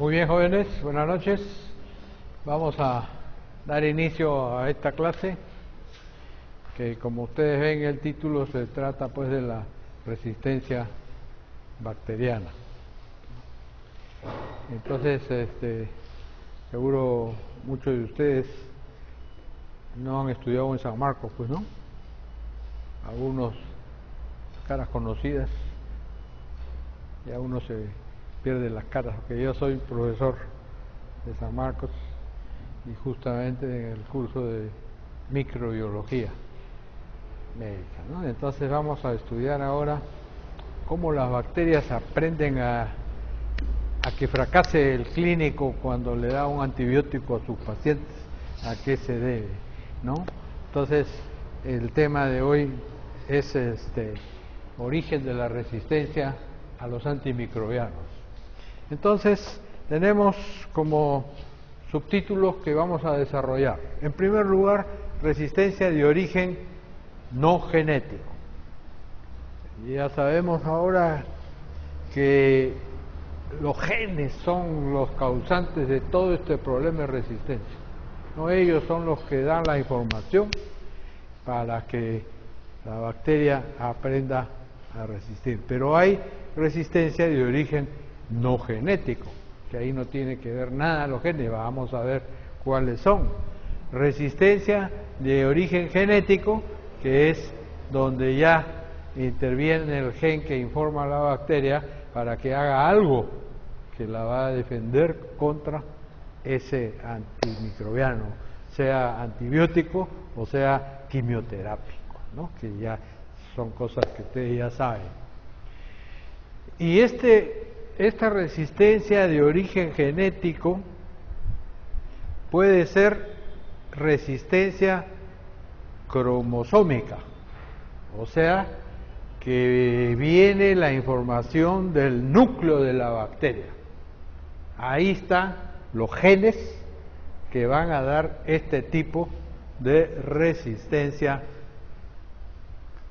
Muy bien, jóvenes, buenas noches. Vamos a dar inicio a esta clase que, como ustedes ven en el título, se trata pues de la resistencia bacteriana. Entonces, seguro muchos de ustedes no han estudiado en San Marcos, pues, ¿no? Algunos caras conocidas, ya uno se pierde las caras, porque yo soy profesor de San Marcos y justamente en el curso de microbiología médica, ¿no? Entonces vamos a estudiar ahora cómo las bacterias aprenden a que fracase el clínico cuando le da un antibiótico a sus pacientes, a qué se debe, ¿no? Entonces el tema de hoy es origen de la resistencia a los antimicrobianos. Entonces, tenemos como subtítulos que vamos a desarrollar. En primer lugar, resistencia de origen no genético. Ya sabemos ahora que los genes son los causantes de todo este problema de resistencia. No, ellos son los que dan la información para que la bacteria aprenda a resistir. Pero hay resistencia de origen no genético, que ahí no tiene que ver nada los genes, vamos a ver cuáles son. Resistencia de origen genético, que es donde ya interviene el gen que informa a la bacteria para que haga algo que la va a defender contra ese antimicrobiano, sea antibiótico o sea quimioterápico, ¿no? Que ya son cosas que ustedes ya saben. Y esta resistencia de origen genético puede ser resistencia cromosómica, o sea, que viene la información del núcleo de la bacteria. Ahí están los genes que van a dar este tipo de resistencia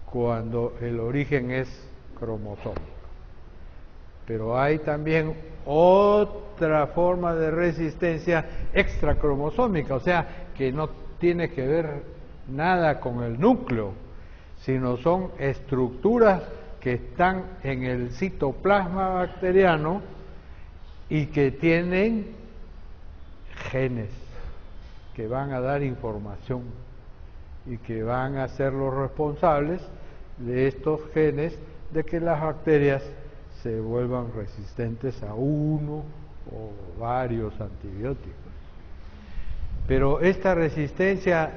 cuando el origen es cromosómico. Pero hay también otra forma de resistencia extracromosómica, o sea, que no tiene que ver nada con el núcleo, sino son estructuras que están en el citoplasma bacteriano y que tienen genes que van a dar información y que van a ser los responsables de estos genes de que las bacterias se vuelvan resistentes a uno o varios antibióticos. Pero esta resistencia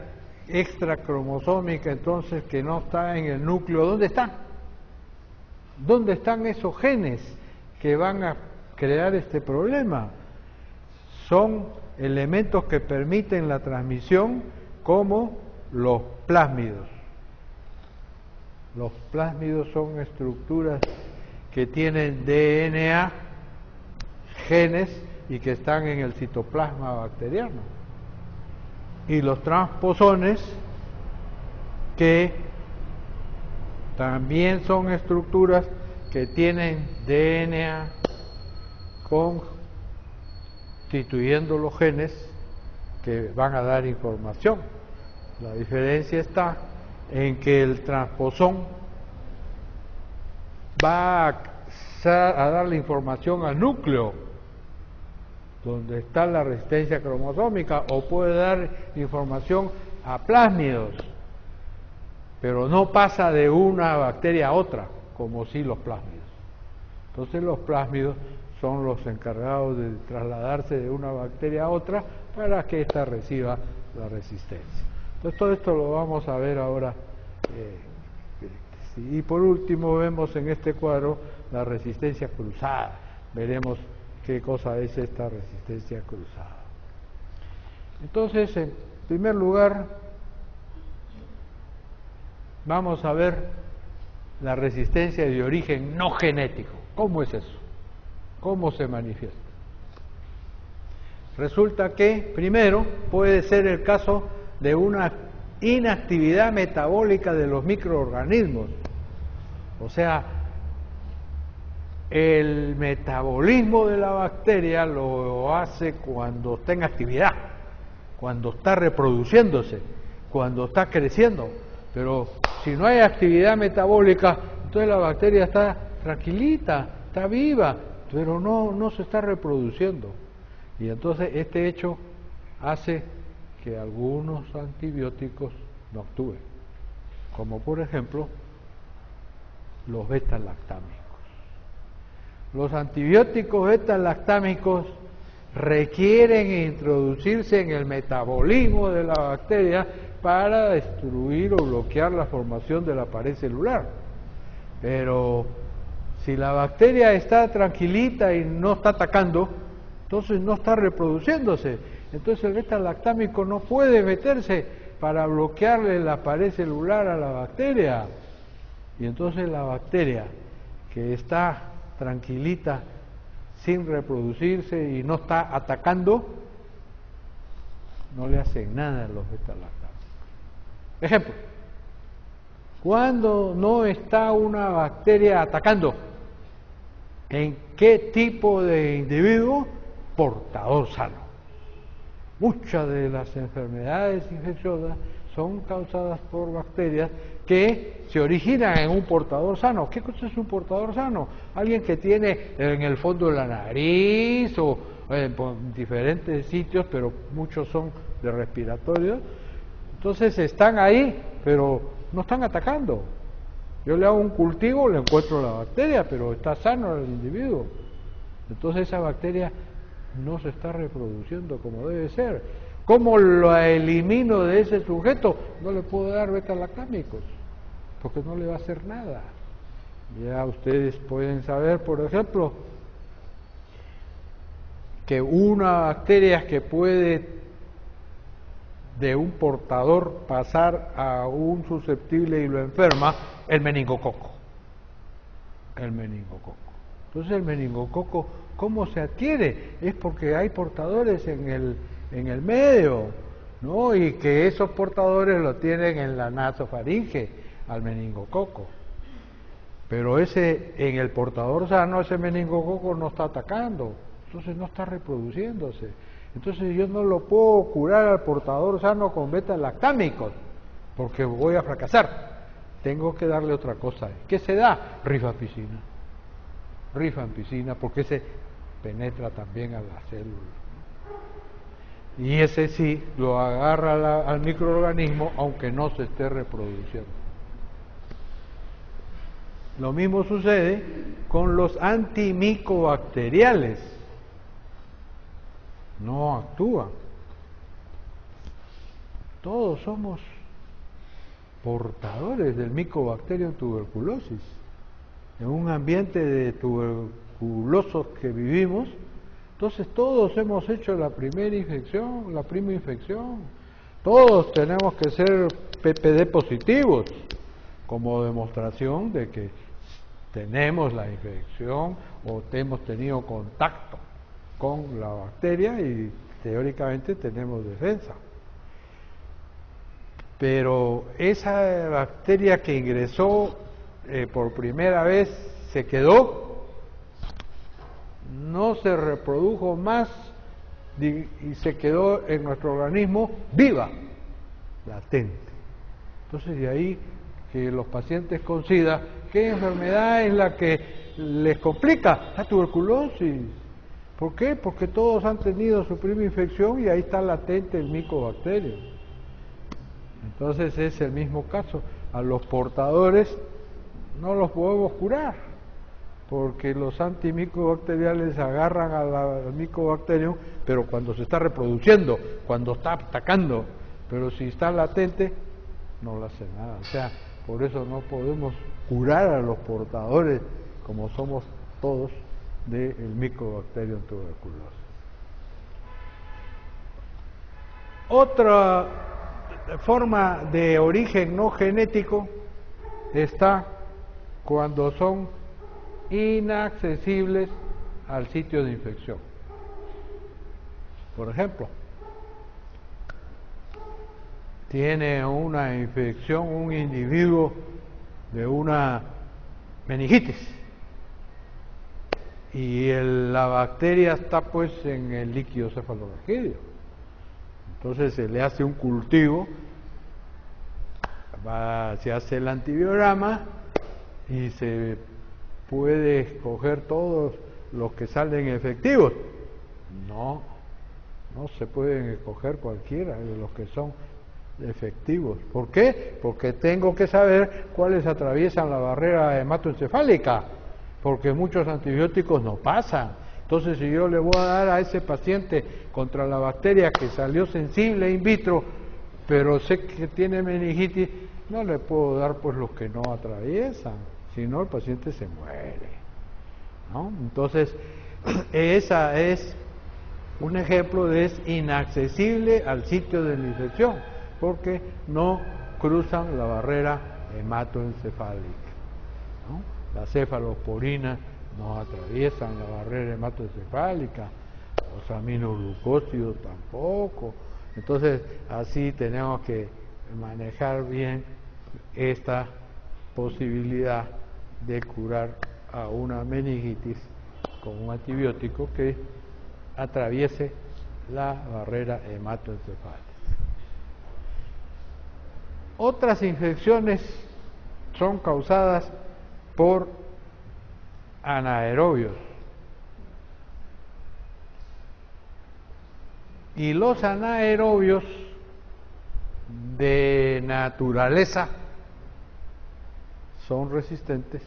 extracromosómica, entonces, que no está en el núcleo, ¿dónde están? ¿Dónde están esos genes que van a crear este problema? Son elementos que permiten la transmisión, como los plásmidos. Los plásmidos son estructuras que tienen DNA, genes, y que están en el citoplasma bacteriano. Y los transposones, que también son estructuras que tienen DNA constituyendo los genes que van a dar información. La diferencia está en que el transposón va a dar la información al núcleo, donde está la resistencia cromosómica, o puede dar información a plásmidos, pero no pasa de una bacteria a otra, como sí los plásmidos. Entonces los plásmidos son los encargados de trasladarse de una bacteria a otra para que ésta reciba la resistencia. Entonces todo esto lo vamos a ver ahora. Y por último vemos en este cuadro la resistencia cruzada. Veremos qué cosa es esta resistencia cruzada. Entonces, en primer lugar, vamos a ver la resistencia de origen no genético. ¿Cómo es eso? ¿Cómo se manifiesta? Resulta que, primero, puede ser el caso de una inactividad metabólica de los microorganismos. O sea, el metabolismo de la bacteria lo hace cuando está en actividad, cuando está reproduciéndose, cuando está creciendo. Pero si no hay actividad metabólica, entonces la bacteria está tranquilita, está viva, pero no se está reproduciendo. Y entonces este hecho hace que algunos antibióticos no actúen, como por ejemplo los beta-lactámicos. Los antibióticos beta-lactámicos requieren introducirse en el metabolismo de la bacteria para destruir o bloquear la formación de la pared celular. Pero si la bacteria está tranquilita y no está atacando, entonces no está reproduciéndose. Entonces el beta-lactámico no puede meterse para bloquearle la pared celular a la bacteria. Y entonces la bacteria que está tranquilita, sin reproducirse y no está atacando, no le hacen nada a los beta-lactámicos. Ejemplo, cuando no está una bacteria atacando, ¿en qué tipo de individuo? Portador sano. Muchas de las enfermedades infecciosas son causadas por bacterias que se originan en un portador sano. ¿Qué cosa es un portador sano? Alguien que tiene en el fondo de la nariz o en diferentes sitios, pero muchos son de respiratorio. Entonces están ahí, pero no están atacando. Yo le hago un cultivo, le encuentro la bacteria, pero está sano el individuo. Entonces esa bacteria no se está reproduciendo como debe ser. ¿Cómo lo elimino de ese sujeto? No le puedo dar beta-lactámicos, porque no le va a hacer nada. Ya ustedes pueden saber, por ejemplo, que una bacteria que puede de un portador pasar a un susceptible y lo enferma, el meningococo. El meningococo. Entonces el meningococo, ¿cómo se adquiere? Es porque hay portadores en el medio, ¿no? Y que esos portadores lo tienen en la nasofaringe, al meningococo. Pero en el portador sano, ese meningococo no está atacando, entonces no está reproduciéndose. Entonces yo no lo puedo curar al portador sano con beta-lactámicos, porque voy a fracasar. Tengo que darle otra cosa. ¿Qué se da? Rifampicina. Rifampicina, porque ese penetra también a la célula. Y ese sí lo agarra al microorganismo, aunque no se esté reproduciendo. Lo mismo sucede con los antimicobacteriales. No actúan. Todos somos portadores del Mycobacterium tuberculosis. En un ambiente de tuberculosos que vivimos, entonces todos hemos hecho la primera infección, la prima infección. Todos tenemos que ser PPD positivos, como demostración de que tenemos la infección o hemos tenido contacto con la bacteria y teóricamente tenemos defensa. Pero esa bacteria que ingresó por primera vez se quedó, no se reprodujo más y se quedó en nuestro organismo viva, latente. Entonces de ahí que los pacientes con SIDA, ¿qué enfermedad es la que les complica? La tuberculosis. ¿Por qué? Porque todos han tenido su primera infección y ahí está latente el micobacterio. Entonces es el mismo caso. A los portadores no los podemos curar, porque los antimicobacteriales agarran al micobacterio, pero cuando se está reproduciendo, cuando está atacando, pero si está latente, no le hace nada. O sea, por eso no podemos curar a los portadores, como somos todos, del Mycobacterium tuberculosis. Otra forma de origen no genético está cuando son inaccesibles al sitio de infección. Por ejemplo, tiene una infección un individuo de una meningitis y la bacteria está pues en el líquido cefalorraquídeo. Entonces se le hace un cultivo, se hace el antibiograma y se puede escoger todos los que salen efectivos. No se pueden escoger cualquiera de los que son efectivos. ¿Por qué? Porque tengo que saber cuáles atraviesan la barrera hematoencefálica, porque muchos antibióticos no pasan. Entonces, si yo le voy a dar a ese paciente contra la bacteria que salió sensible in vitro, pero sé que tiene meningitis, no le puedo dar pues los que no atraviesan, si no el paciente se muere, ¿no? Entonces, esa es un ejemplo de es inaccesible al sitio de la infección, porque no cruzan la barrera hematoencefálica, ¿no? Las cefalosporinas no atraviesan la barrera hematoencefálica, los aminoglucósidos tampoco. Entonces, así tenemos que manejar bien esta posibilidad de curar a una meningitis con un antibiótico que atraviese la barrera hematoencefálica. Otras infecciones son causadas por anaerobios. Y los anaerobios de naturaleza son resistentes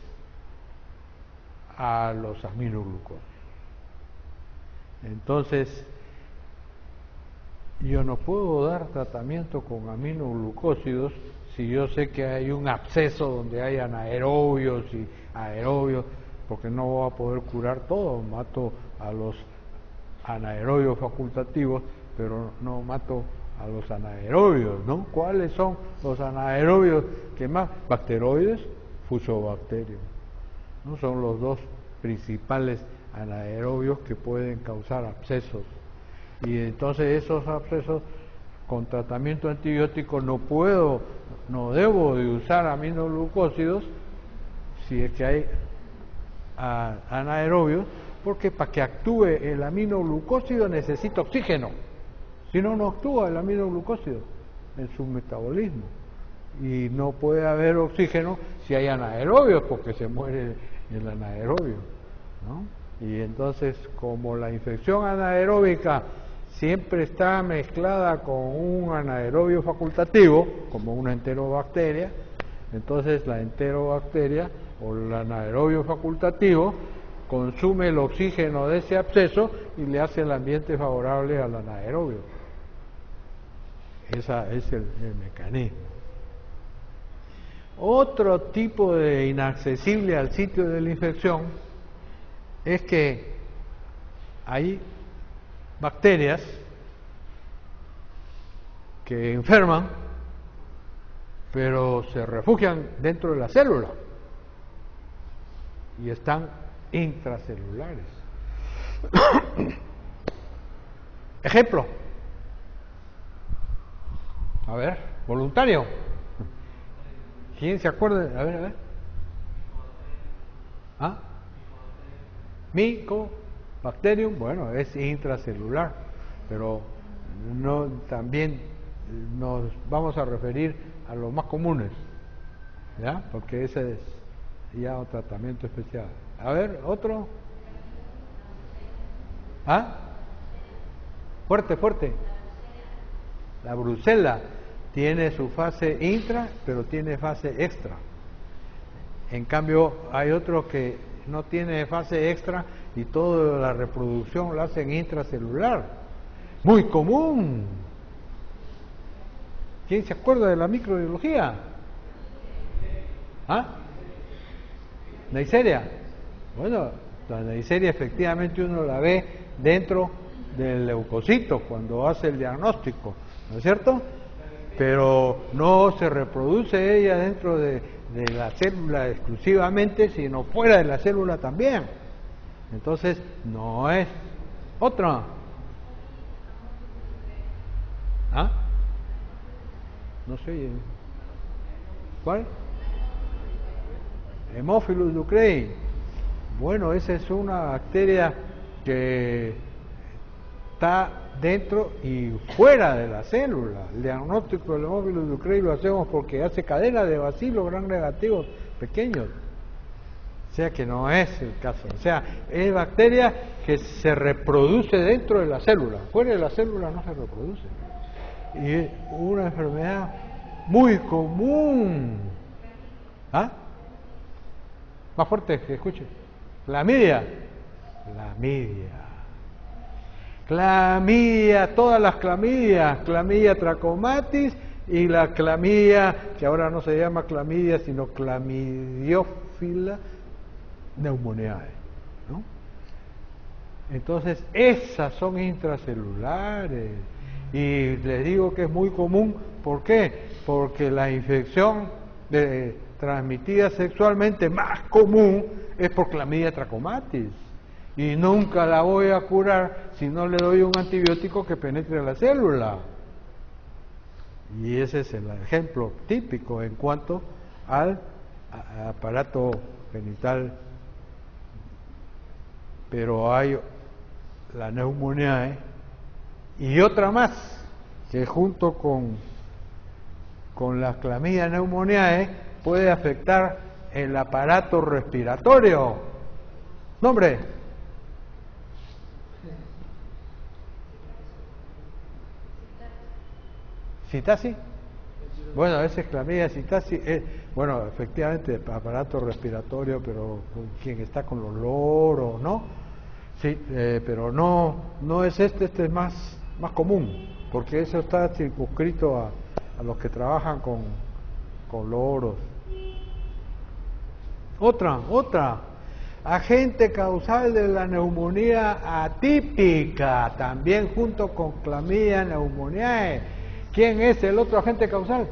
a los aminoglucósidos. Entonces, yo no puedo dar tratamiento con aminoglucósidos si yo sé que hay un absceso donde hay anaerobios y aerobios, porque no voy a poder curar todo. Mato a los anaerobios facultativos, pero no mato a los anaerobios, ¿no? ¿Cuáles son los anaerobios que más? Bacteroides, fusobacterium, ¿no? Son los dos principales anaerobios que pueden causar abscesos. Y entonces esos abscesos con tratamiento antibiótico no debo de usar aminoglucósidos si es que hay anaerobios, porque para que actúe el aminoglucósido necesita oxígeno, si no, no actúa el aminoglucósido en su metabolismo, y no puede haber oxígeno si hay anaerobios, porque se muere el anaerobio, ¿no? Y entonces, como la infección anaeróbica siempre está mezclada con un anaerobio facultativo, como una enterobacteria, entonces la enterobacteria o el anaerobio facultativo consume el oxígeno de ese absceso y le hace el ambiente favorable al anaerobio. Ese es el mecanismo. Otro tipo de inaccesible al sitio de la infección es que hay bacterias que enferman, pero se refugian dentro de la célula y están intracelulares. Ejemplo. A ver, voluntario. ¿Quién se acuerda? A ver. ¿Ah? Mycobacterium, bueno, es intracelular, pero no, también nos vamos a referir a los más comunes, ¿ya? Porque ese es ya un tratamiento especial. A ver, otro. ¿Ah? Fuerte, fuerte. La brucela tiene su fase intra, pero tiene fase extra. En cambio, hay otro que no tiene fase extra y toda la reproducción la hacen intracelular. Muy común. ¿Quién se acuerda de la microbiología? ¿Ah? Neisseria. Bueno, la Neisseria efectivamente uno la ve dentro del leucocito cuando hace el diagnóstico, ¿no es cierto? Pero no se reproduce ella dentro de la célula exclusivamente, sino fuera de la célula también. Entonces, no es otra. ¿Ah? No sé. ¿Cuál? Haemophilus ducreyi. Bueno, esa es una bacteria que está dentro y fuera de la célula. El diagnóstico del Haemophilus ducreyi lo hacemos porque hace cadena de bacilos gram negativos pequeños. O sea que no es el caso. O sea, es bacteria que se reproduce dentro de la célula. Fuera de la célula no se reproduce. Y es una enfermedad muy común. ¿Ah? Más fuerte, que escuche. Clamidia. Clamidia, todas las clamidias, clamidia trachomatis y la clamidia, que ahora no se llama clamidia, sino clamidiófila pneumoniae, ¿no? Entonces, esas son intracelulares. Y les digo que es muy común, ¿por qué? Porque la infección transmitida sexualmente más común es por clamidia trachomatis. Y nunca la voy a curar si no le doy un antibiótico que penetre la célula. Y ese es el ejemplo típico en cuanto al aparato genital. Pero hay la neumonía y otra más, que junto con la clamidia neumoniae puede afectar el aparato respiratorio. ¿Nombre? ¿Citasi? Bueno, esa es clamidia citasi. Bueno, efectivamente, aparato respiratorio, pero quien está con los loros, ¿no? Sí, pero no es este es más común, porque eso está circunscrito a los que trabajan con loros. Otra. Agente causal de la neumonía atípica, también junto con clamidia neumoniae. ¿Quién es el otro agente causal?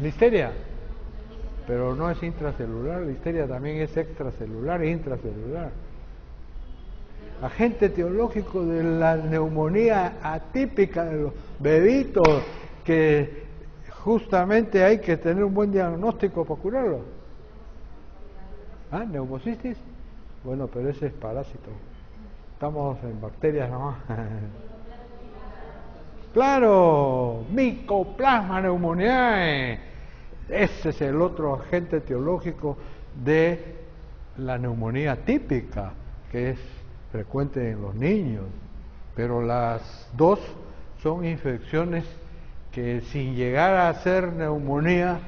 Listeria. Pero no es intracelular, la listeria también es extracelular e intracelular. Agente etiológico de la neumonía atípica de los bebitos, que justamente hay que tener un buen diagnóstico para curarlo. ¿Ah? ¿Neumocistis? Bueno, pero ese es parásito. Estamos en bacterias nomás. Claro, Mycoplasma pneumoniae. Ese es el otro agente etiológico de la neumonía típica, que es frecuente en los niños. Pero las dos son infecciones que sin llegar a ser neumonía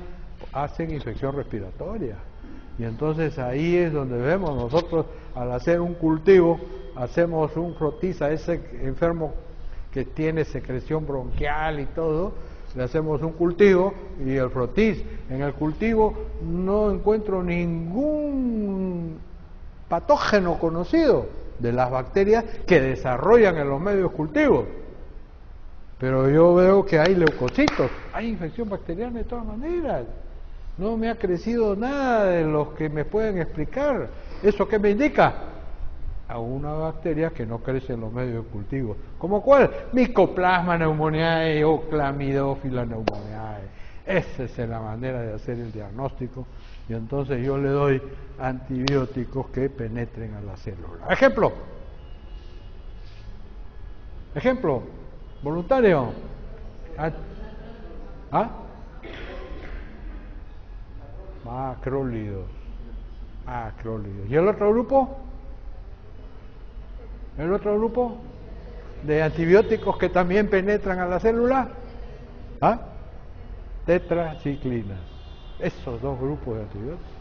hacen infección respiratoria. Y entonces ahí es donde vemos nosotros, al hacer un cultivo, hacemos un frotis a ese enfermo que tiene secreción bronquial y todo, le hacemos un cultivo y el frotis. En el cultivo no encuentro ningún patógeno conocido de las bacterias que desarrollan en los medios cultivos. Pero yo veo que hay leucocitos, hay infección bacteriana de todas maneras. No me ha crecido nada de los que me pueden explicar. ¿Eso qué me indica? A una bacteria que no crece en los medios de cultivo. ¿Cómo cuál? Mycoplasma pneumoniae o Chlamydophila pneumoniae. Esa es la manera de hacer el diagnóstico. Y entonces yo le doy antibióticos que penetren a la célula. Ejemplo. Voluntario. ¿Ah? Macrólidos. ¿Y el otro grupo? ¿El otro grupo? De antibióticos que también penetran a la célula. ¿Ah? Tetraciclinas. Esos dos grupos de antibióticos.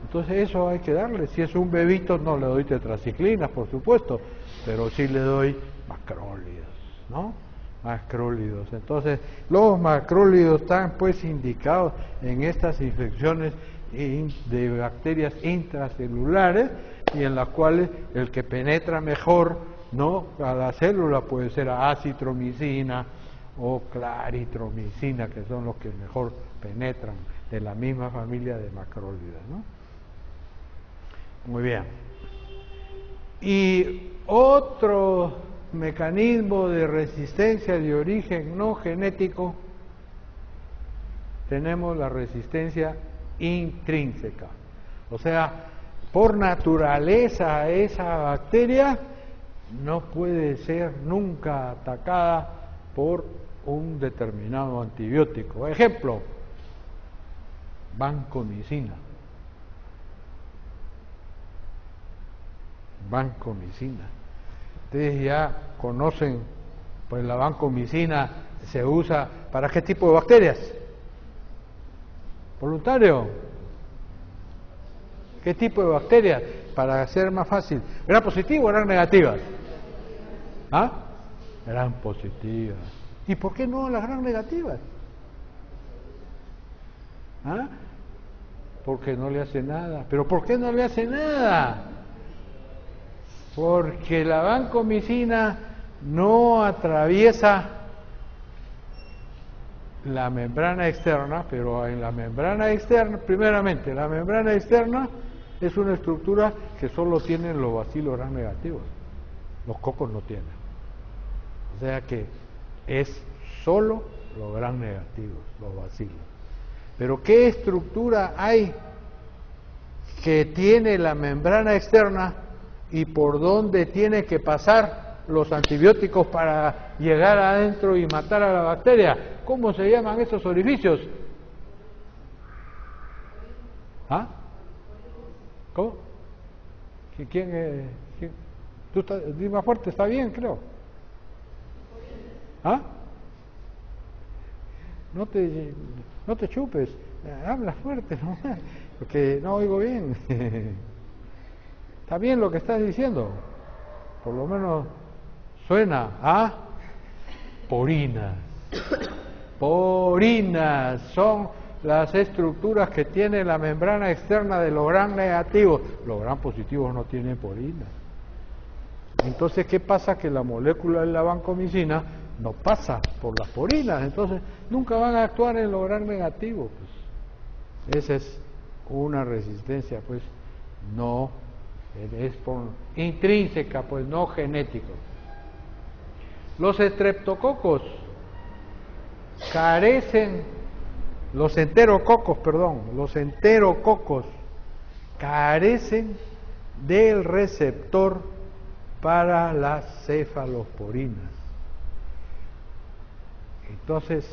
Entonces eso hay que darle. Si es un bebito no le doy tetraciclinas, por supuesto, pero sí le doy macrólidos, ¿no? Macrólidos. Entonces los macrólidos están pues indicados en estas infecciones de bacterias intracelulares y en las cuales el que penetra mejor, ¿no?, a la célula puede ser acitromicina o claritromicina, que son los que mejor penetran, de la misma familia de macrólidos, ¿no? Muy bien. Y otro mecanismo de resistencia de origen no genético, tenemos la resistencia intrínseca. O sea, por naturaleza esa bacteria no puede ser nunca atacada por un determinado antibiótico. Ejemplo, vancomicina. Vancomicina. Ustedes ya conocen, pues la vancomicina se usa ¿para qué tipo de bacterias? Voluntario. ¿Qué tipo de bacterias? Para hacer más fácil. ¿Eran positivas o eran negativas? ¿Ah? Eran positivas. ¿Y por qué no las eran negativas? ¿Ah? Porque no le hace nada. ¿Pero por qué no le hace nada? Porque la vancomicina no atraviesa la membrana externa, pero en la membrana externa, primeramente, la membrana externa es una estructura que solo tienen los bacilos gram negativos, los cocos no tienen. O sea que es solo los gram negativos, los bacilos. Pero ¿qué estructura hay que tiene la membrana externa y por dónde tiene que pasar los antibióticos para llegar adentro y matar a la bacteria? ¿Cómo se llaman esos orificios? ¿Ah? ¿Cómo? ¿Quién? Tú di más fuerte, está bien, creo. ¿Ah? No te chupes, habla fuerte, ¿no? Porque no oigo bien. Está bien lo que estás diciendo, por lo menos suena a porinas. Porinas son las estructuras que tiene la membrana externa de los gram negativos. Los gram positivos no tienen porinas. Entonces, ¿qué pasa? Que la molécula de la vancomicina no pasa por las porinas, entonces nunca van a actuar en los gram negativos. Pues. Esa es una resistencia, pues, no, es por intrínseca, pues, no genético. Los estreptococos carecen, los enterococos carecen del receptor para las cefalosporinas. Entonces,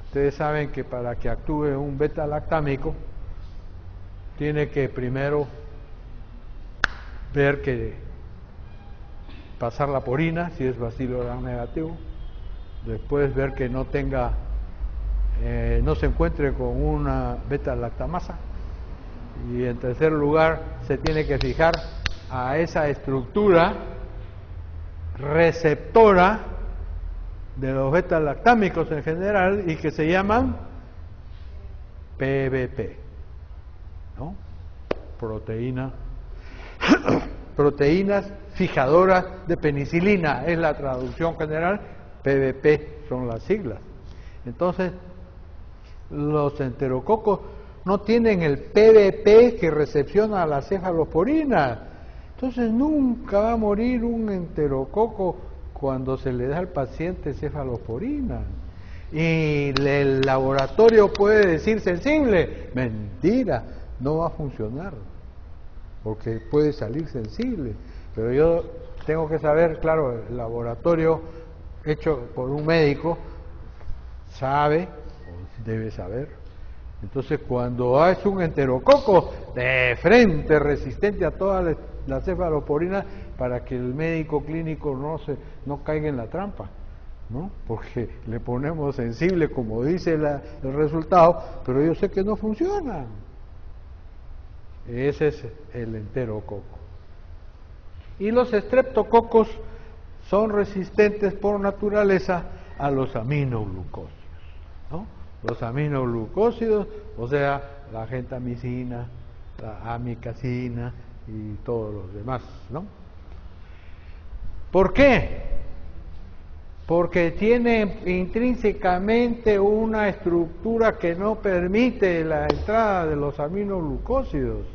ustedes saben que para que actúe un beta-lactámico tiene que primero ver que pasar la porina, si es bacilo gram negativo, después ver que no tenga, no se encuentre con una beta-lactamasa, y en tercer lugar se tiene que fijar a esa estructura receptora de los beta-lactámicos en general y que se llaman PBP, ¿no? Proteínas fijadoras de penicilina es la traducción general, PBP son las siglas. Entonces, los enterococos no tienen el PBP que recepciona la cefalosporina. Entonces, nunca va a morir un enterococo cuando se le da al paciente cefalosporina. Y el laboratorio puede decir sensible. Mentira, no va a funcionar, porque puede salir sensible. Pero yo tengo que saber, claro, el laboratorio hecho por un médico sabe, o debe saber. Entonces, cuando es un enterococo de frente resistente a todas las cefalosporinas, para que el médico clínico no caiga en la trampa, ¿no? Porque le ponemos sensible, como dice el resultado, pero yo sé que no funciona. Ese es el enterococo. Y los estreptococos son resistentes por naturaleza a los aminoglucósidos, ¿no? Los aminoglucósidos, o sea, la gentamicina, la amicacina y todos los demás, ¿no? ¿Por qué? Porque tiene intrínsecamente una estructura que no permite la entrada de los aminoglucósidos.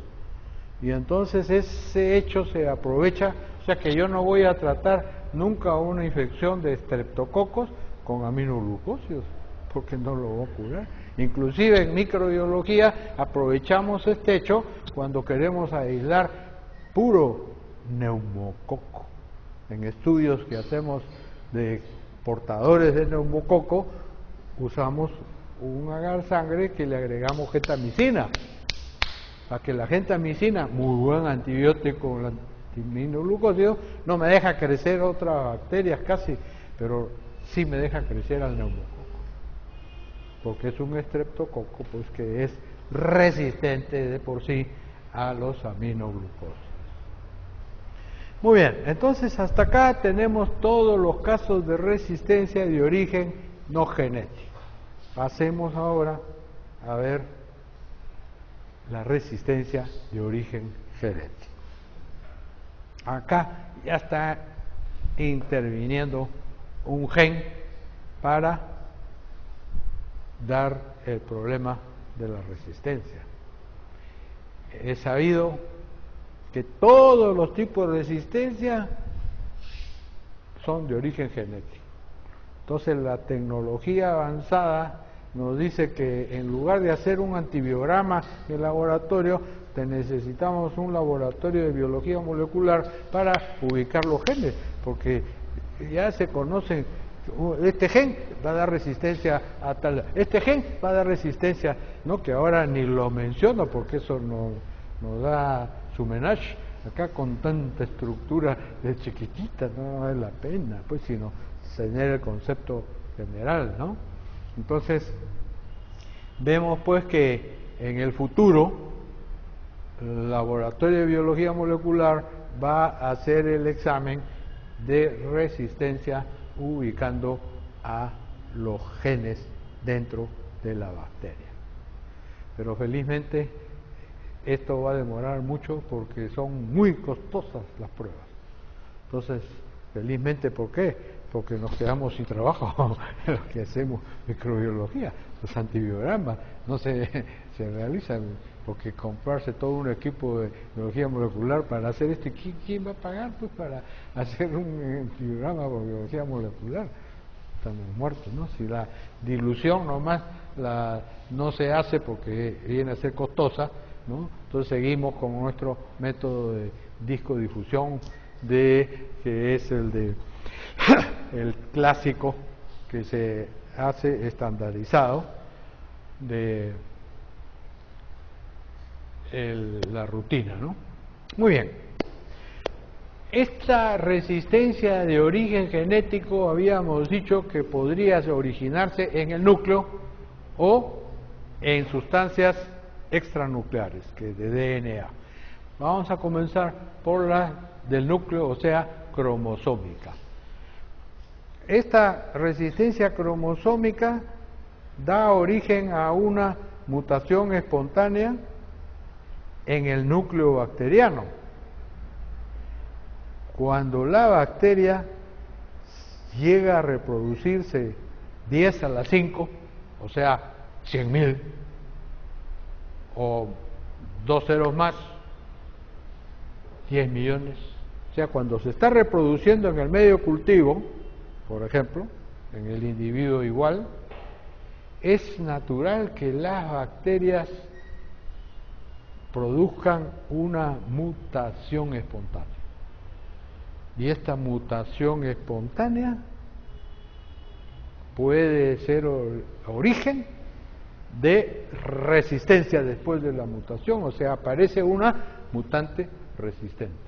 Y entonces ese hecho se aprovecha, o sea que yo no voy a tratar nunca una infección de estreptococos con aminoglucósidos, porque no lo va a curar. Inclusive en microbiología aprovechamos este hecho cuando queremos aislar puro neumococo. En estudios que hacemos de portadores de neumococo, usamos un agar sangre que le agregamos gentamicina, para que la gentamicina, muy buen antibiótico, el antiminoglucósido, no me deja crecer otras bacterias casi, pero sí me deja crecer al neumococo, porque es un estreptococo pues que es resistente de por sí a los aminoglucósidos. Muy bien, entonces hasta acá tenemos todos los casos de resistencia de origen no genético. Pasemos ahora a ver la resistencia de origen genético. Acá ya está interviniendo un gen para dar el problema de la resistencia. Es sabido que todos los tipos de resistencia son de origen genético. Entonces la tecnología avanzada nos dice que en lugar de hacer un antibiograma de laboratorio, necesitamos un laboratorio de biología molecular para ubicar los genes, porque ya se conocen, este gen va a dar resistencia a tal, este gen va a dar resistencia, no que ahora ni lo menciono porque eso nos da su menage, acá con tanta estructura de chiquitita no vale la pena, pues sino tener el concepto general, ¿no? Entonces, vemos pues que en el futuro el laboratorio de biología molecular va a hacer el examen de resistencia ubicando a los genes dentro de la bacteria. Pero felizmente esto va a demorar mucho porque son muy costosas las pruebas. Entonces, felizmente, ¿por qué? Porque nos quedamos sin trabajo en lo que hacemos microbiología. Los antibiogramas no se realizan porque comprarse todo un equipo de biología molecular para hacer esto, ¿quién va a pagar pues para hacer un antibiograma por biología molecular? Estamos muertos, ¿no? Si la dilución nomás no se hace porque viene a ser costosa, ¿no? Entonces seguimos con nuestro método de discodifusión que es el clásico que se hace estandarizado de la rutina, ¿no? Muy bien. Esta resistencia de origen genético habíamos dicho que podría originarse en el núcleo o en sustancias extranucleares, que de DNA. Vamos a comenzar por la del núcleo, o sea, cromosómica. Esta resistencia cromosómica da origen a una mutación espontánea en el núcleo bacteriano. Cuando la bacteria llega a reproducirse 10 a la 5, o sea, 100.000, o 2 ceros más, 10 millones, o sea, cuando se está reproduciendo en el medio cultivo, por ejemplo, en el individuo igual, es natural que las bacterias produzcan una mutación espontánea. Y esta mutación espontánea puede ser origen de resistencia después de la mutación, o sea, aparece una mutante resistente.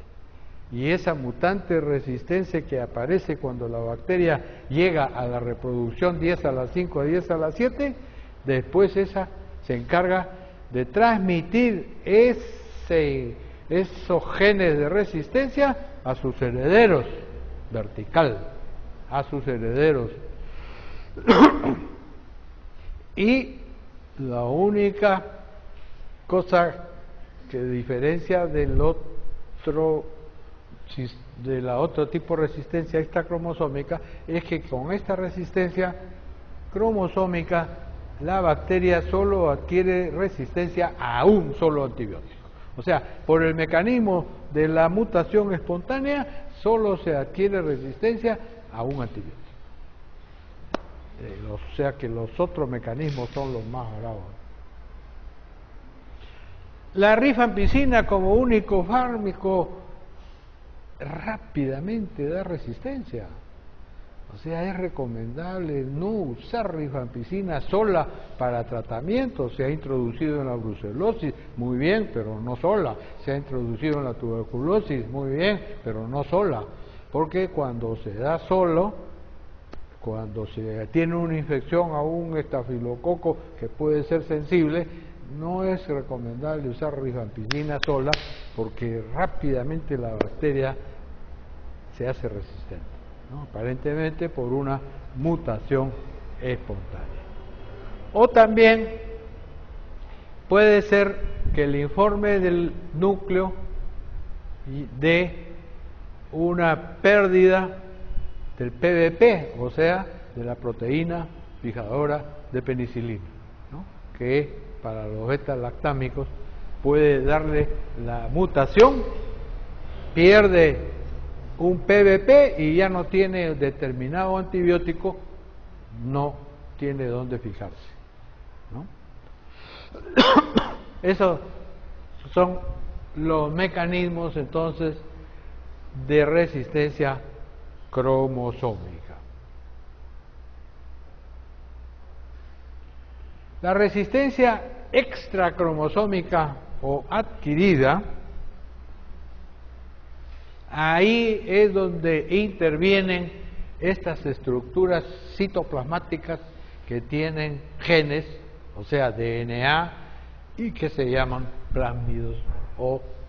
Y esa mutante resistencia que aparece cuando la bacteria llega a la reproducción 10 a la 5, 10 a la 7, después esa se encarga de transmitir esos genes de resistencia a sus herederos, vertical, a sus herederos. Y la única cosa que diferencia del otro tipo de resistencia extracromosómica es que con esta resistencia cromosómica la bacteria solo adquiere resistencia a un solo antibiótico. O sea, por el mecanismo de la mutación espontánea solo se adquiere resistencia a un antibiótico. O sea que los otros mecanismos son los más bravos. La rifampicina como único fármaco rápidamente da resistencia. O sea, es recomendable no usar rifampicina sola para tratamiento. Se ha introducido en la brucelosis, muy bien, pero no sola. Se ha introducido en la tuberculosis, muy bien, pero no sola. Porque cuando se da solo, cuando se tiene una infección a un estafilococo que puede ser sensible, no es recomendable usar rifampicina sola porque rápidamente la bacteria se hace resistente, ¿no? Aparentemente por una mutación espontánea. O también puede ser que el informe del núcleo dé una pérdida del PBP, o sea, de la proteína fijadora de penicilina, ¿no? Que para los beta-lactámicos puede darle la mutación, pierde un PBP y ya no tiene determinado antibiótico, no tiene dónde fijarse, ¿no? Esos son los mecanismos entonces de resistencia cromosómica. La resistencia extracromosómica o adquirida, ahí es donde intervienen estas estructuras citoplasmáticas que tienen genes, o sea, DNA, y que se llaman plásmidos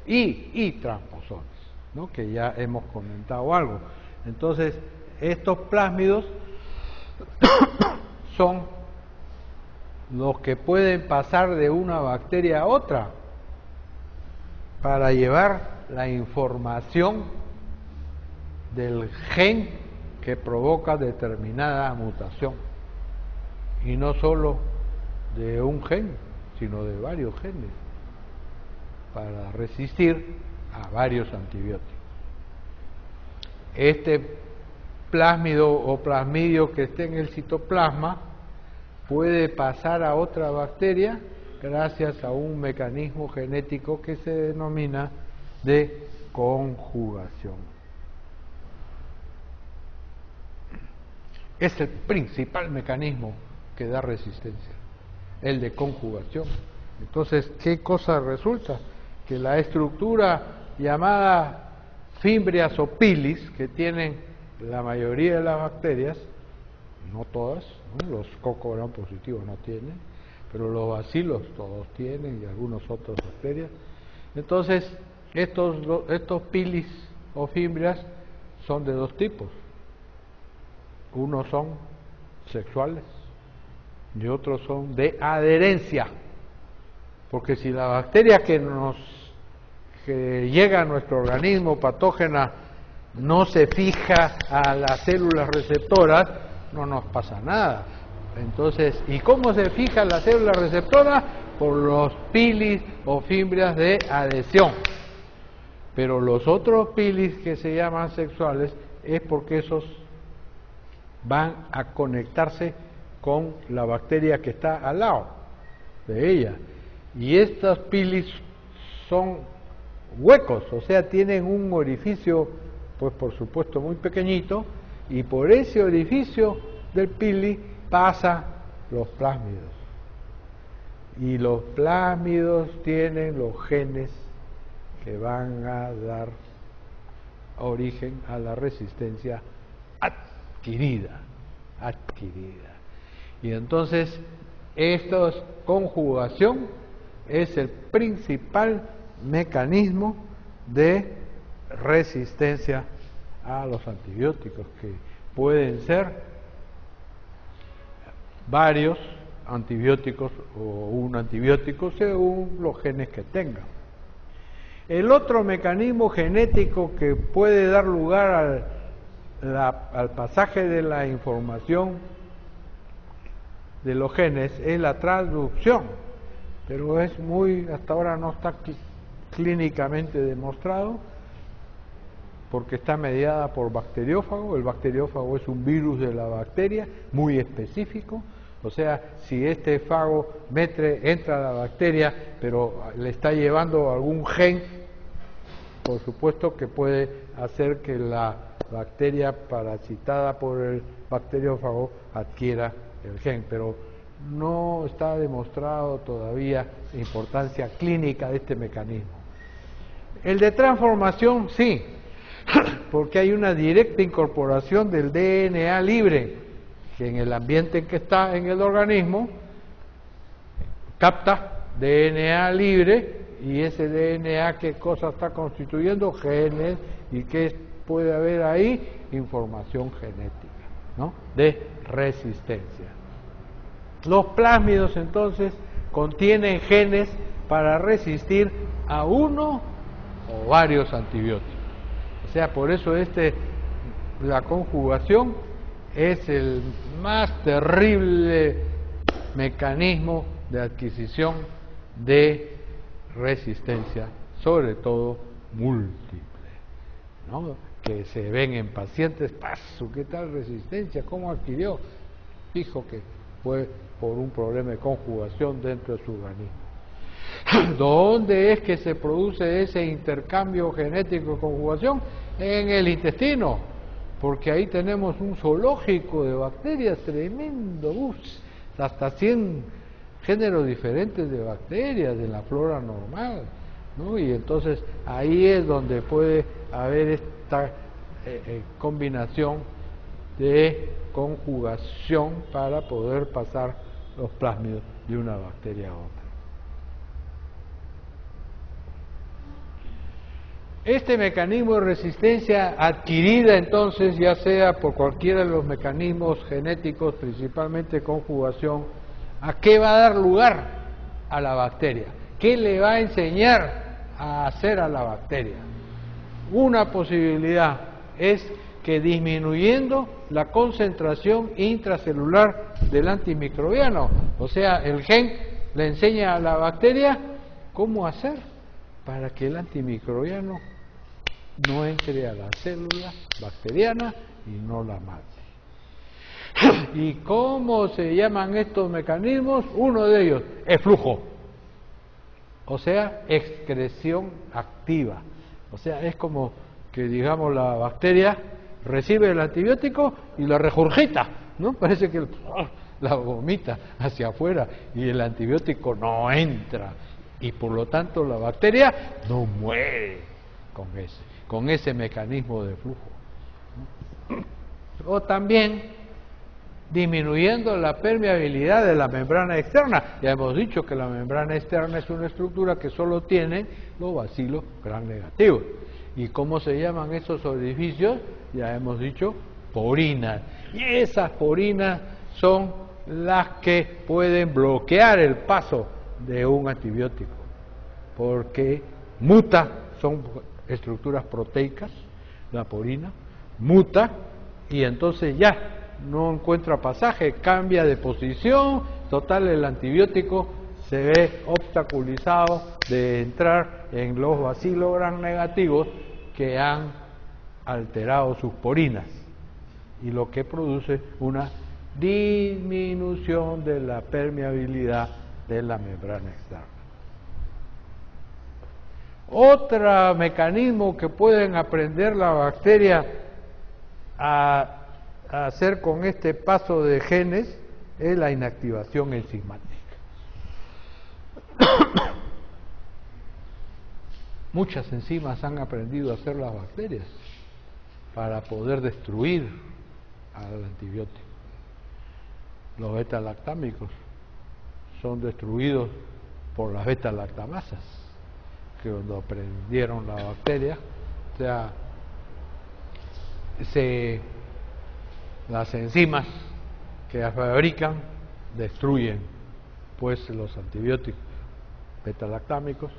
y transposones, ¿no? Que ya hemos comentado algo. Entonces, estos plásmidos son los que pueden pasar de una bacteria a otra para llevar la información del gen que provoca determinada mutación, y no solo de un gen, sino de varios genes, para resistir a varios antibióticos. Este plásmido o plasmidio que esté en el citoplasma puede pasar a otra bacteria gracias a un mecanismo genético que se denomina de conjugación. Es el principal mecanismo que da resistencia, el de conjugación. Entonces, ¿qué cosa resulta? Que la estructura llamada fimbrias o pilis, que tienen la mayoría de las bacterias, no todas, ¿no? Los Coco Gram positivos no tienen, pero los bacilos todos tienen y algunos otros bacterias. Entonces, estos pilis o fimbrias son de dos tipos. Unos son sexuales y otros son de adherencia. Porque si la bacteria que llega a nuestro organismo patógena no se fija a las células receptoras, no nos pasa nada. Entonces, ¿y cómo se fija la célula receptora? Por los pilis o fimbrias de adhesión. Pero los otros pilis que se llaman sexuales es porque esos van a conectarse con la bacteria que está al lado de ella. Y estas pilis son huecos, o sea, tienen un orificio, pues por supuesto muy pequeñito, y por ese orificio del pili pasan los plásmidos. Y los plásmidos tienen los genes que van a dar origen a la resistencia adquirida. Y entonces, esta conjugación es el principal mecanismo de resistencia a los antibióticos, que pueden ser varios antibióticos o un antibiótico según los genes que tengan. El otro mecanismo genético que puede dar lugar al pasaje de la información de los genes es la transducción, pero es hasta ahora no está clínicamente demostrado, porque está mediada por bacteriófago. El bacteriófago es un virus de la bacteria muy específico. O sea, si este fago entra a la bacteria, pero le está llevando algún gen, por supuesto que puede hacer que la bacteria parasitada por el bacteriófago adquiera el gen, pero no está demostrado todavía la importancia clínica de este mecanismo. El de transformación, sí, porque hay una directa incorporación del DNA libre, que en el ambiente en que está en el organismo capta DNA libre, y ese DNA, ¿qué cosa está constituyendo? Genes. ¿Y qué puede haber ahí? Información genética, ¿no?, de resistencia. Los plásmidos entonces contienen genes para resistir a uno o varios antibióticos. O sea, por eso la conjugación es el más terrible mecanismo de adquisición de resistencia, sobre todo múltiple, ¿no?, que se ven en pacientes. Paso, ¿qué tal resistencia? ¿Cómo adquirió? Fijo que fue por un problema de conjugación dentro de su organismo. ¿Dónde es que se produce ese intercambio genético de conjugación? En el intestino, porque ahí tenemos un zoológico de bacterias tremendo, hasta 100 géneros diferentes de bacterias de la flora normal, ¿no? Y entonces ahí es donde puede haber esta combinación de conjugación para poder pasar los plásmidos de una bacteria a otra. Este mecanismo de resistencia adquirida entonces, ya sea por cualquiera de los mecanismos genéticos, principalmente conjugación, ¿a qué va a dar lugar a la bacteria? ¿Qué le va a enseñar a hacer a la bacteria? Una posibilidad es que disminuyendo la concentración intracelular del antimicrobiano, o sea, el gen le enseña a la bacteria cómo hacer para que el antimicrobiano no entre a la célula bacteriana y no la mate. ¿Y cómo se llaman estos mecanismos? Uno de ellos es flujo, o sea, excreción activa. O sea, es como que, digamos, la bacteria recibe el antibiótico y la regurgita, ¿no? Parece que la vomita hacia afuera y el antibiótico no entra, y por lo tanto la bacteria no muere con ese mecanismo de flujo, ¿no? O también disminuyendo la permeabilidad de la membrana externa. Ya hemos dicho que la membrana externa es una estructura que solo tiene los bacilos gram negativos. ¿Y cómo se llaman esos orificios? Ya hemos dicho, porinas. Y esas porinas son las que pueden bloquear el paso de un antibiótico, porque muta, son estructuras proteicas, la porina, muta, y entonces ya no encuentra pasaje, cambia de posición, total el antibiótico se ve obstaculizado de entrar en los bacilos gram negativos que han alterado sus porinas, y lo que produce una disminución de la permeabilidad de la membrana externa. Otro mecanismo que pueden aprender la bacteria a hacer con este paso de genes es la inactivación enzimática. Muchas enzimas han aprendido a hacer las bacterias para poder destruir al antibiótico. Los beta-lactámicos son destruidos por las beta-lactamasas, que cuando aprendieron la bacteria, o sea, las enzimas que las fabrican destruyen pues los antibióticos beta-lactámicos.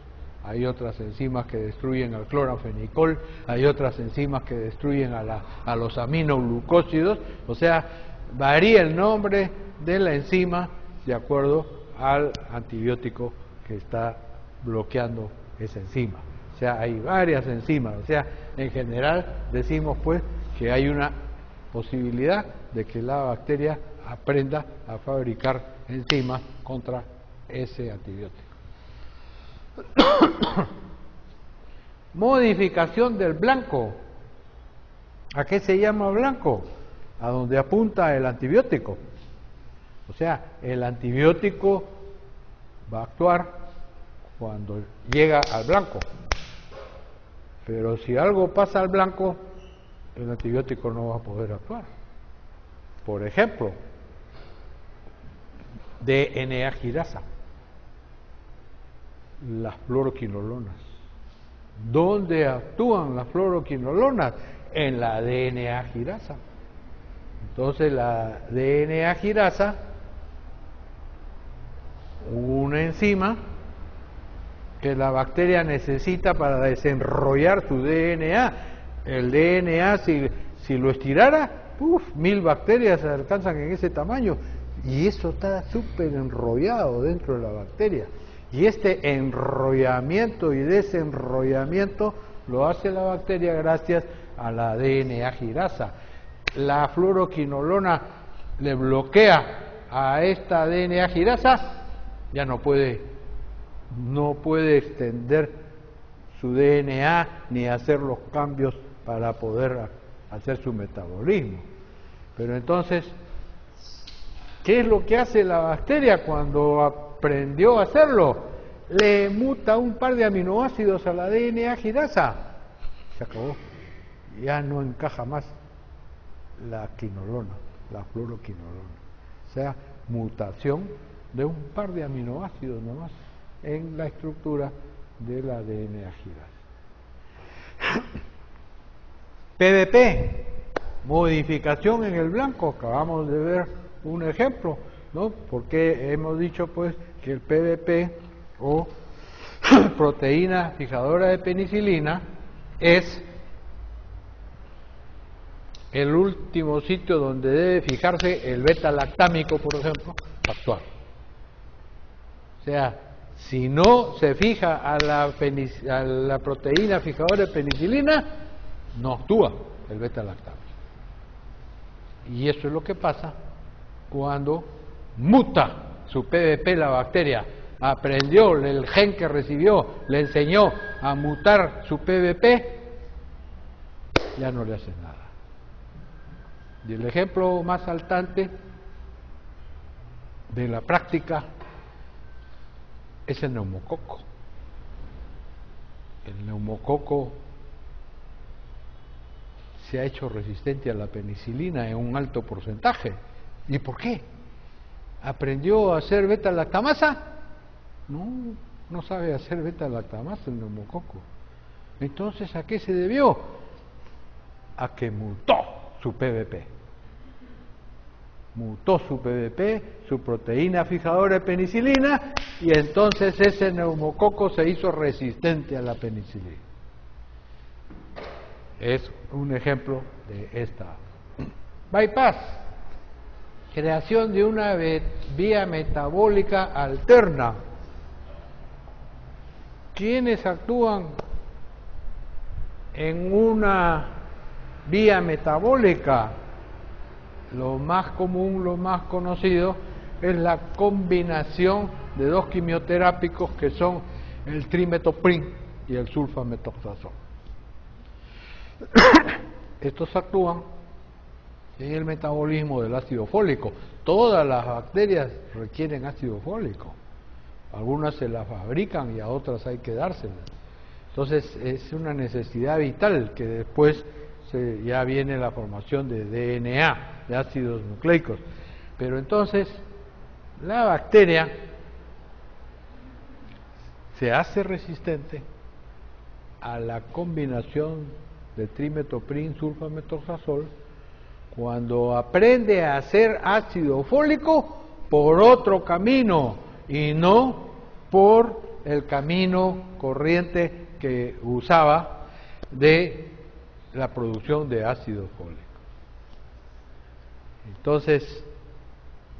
Hay otras enzimas que destruyen al cloranfenicol, hay otras enzimas que destruyen a los aminoglucósidos, o sea, varía el nombre de la enzima de acuerdo al antibiótico que está bloqueando esa enzima. O sea, hay varias enzimas. O sea, en general decimos pues que hay una posibilidad de que la bacteria aprenda a fabricar enzimas contra ese antibiótico. Modificación del blanco. ¿A qué se llama blanco? A donde apunta el antibiótico. O sea, el antibiótico va a actuar cuando llega al blanco. Pero si algo pasa al blanco, el antibiótico no va a poder actuar. Por ejemplo, DNA girasa, las fluoroquinolonas. ¿Dónde actúan las fluoroquinolonas? En la DNA girasa. Entonces la DNA girasa, una enzima que la bacteria necesita para desenrollar su DNA. El DNA, si lo estirara, 1000 bacterias se alcanzan en ese tamaño. Y eso está súper enrollado dentro de la bacteria. Y este enrollamiento y desenrollamiento lo hace la bacteria gracias a la DNA girasa. La fluoroquinolona le bloquea a esta DNA girasa, ya no puede extender su DNA ni hacer los cambios para poder hacer su metabolismo. Pero entonces, ¿qué es lo que hace la bacteria cuando aprendió a hacerlo? Le muta un par de aminoácidos a la DNA girasa. Se acabó. Ya no encaja más la quinolona, la fluoroquinolona. O sea, mutación de un par de aminoácidos nomás en la estructura de la DNA girasa. PBP, modificación en el blanco. Acabamos de ver un ejemplo, ¿no? Porque hemos dicho pues que el PBP o proteína fijadora de penicilina es el último sitio donde debe fijarse el beta-lactámico, por ejemplo, actuar. O sea, si no se fija a la proteína fijadora de penicilina, no actúa el beta-lactámico. Y eso es lo que pasa cuando muta su PBP la bacteria. Aprendió el gen que recibió, le enseñó a mutar su PBP, ya no le hace nada. Y el ejemplo más saltante de la práctica es el neumococo. El neumococo se ha hecho resistente a la penicilina en un alto porcentaje. ¿Y por qué? ¿Aprendió a hacer beta-lactamasa? No sabe hacer beta-lactamasa el neumococo. Entonces, ¿a qué se debió? A que mutó su PBP. Mutó su PBP, su proteína fijadora de penicilina, y entonces ese neumococo se hizo resistente a la penicilina. Es un ejemplo de esta. Bypass, creación de una vía metabólica alterna. ¿Quiénes actúan en una vía metabólica? Lo más común, lo más conocido, es la combinación de dos quimioterápicos que son el trimetoprim y el sulfamethoxazol. Estos actúan en el metabolismo del ácido fólico. Todas las bacterias requieren ácido fólico. Algunas se las fabrican y a otras hay que dárselas. Entonces es una necesidad vital que después ya viene la formación de DNA, de ácidos nucleicos. Pero entonces la bacteria se hace resistente a la combinación de trimetoprim, sulfamethoxazol, cuando aprende a hacer ácido fólico por otro camino y no por el camino corriente que usaba de la producción de ácido fólico. Entonces,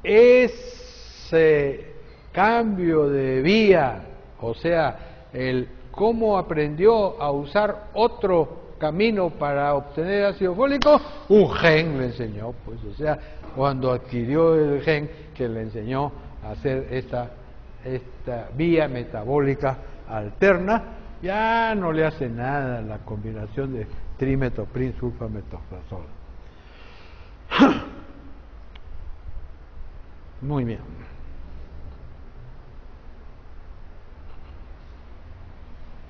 ese cambio de vía, o sea, el cómo aprendió a usar otro camino para obtener ácido fólico, un gen le enseñó, pues, o sea, cuando adquirió el gen que le enseñó a hacer esta vía metabólica alterna, ya no le hace nada la combinación de trimetoprim sulfamethoxazol. Muy bien.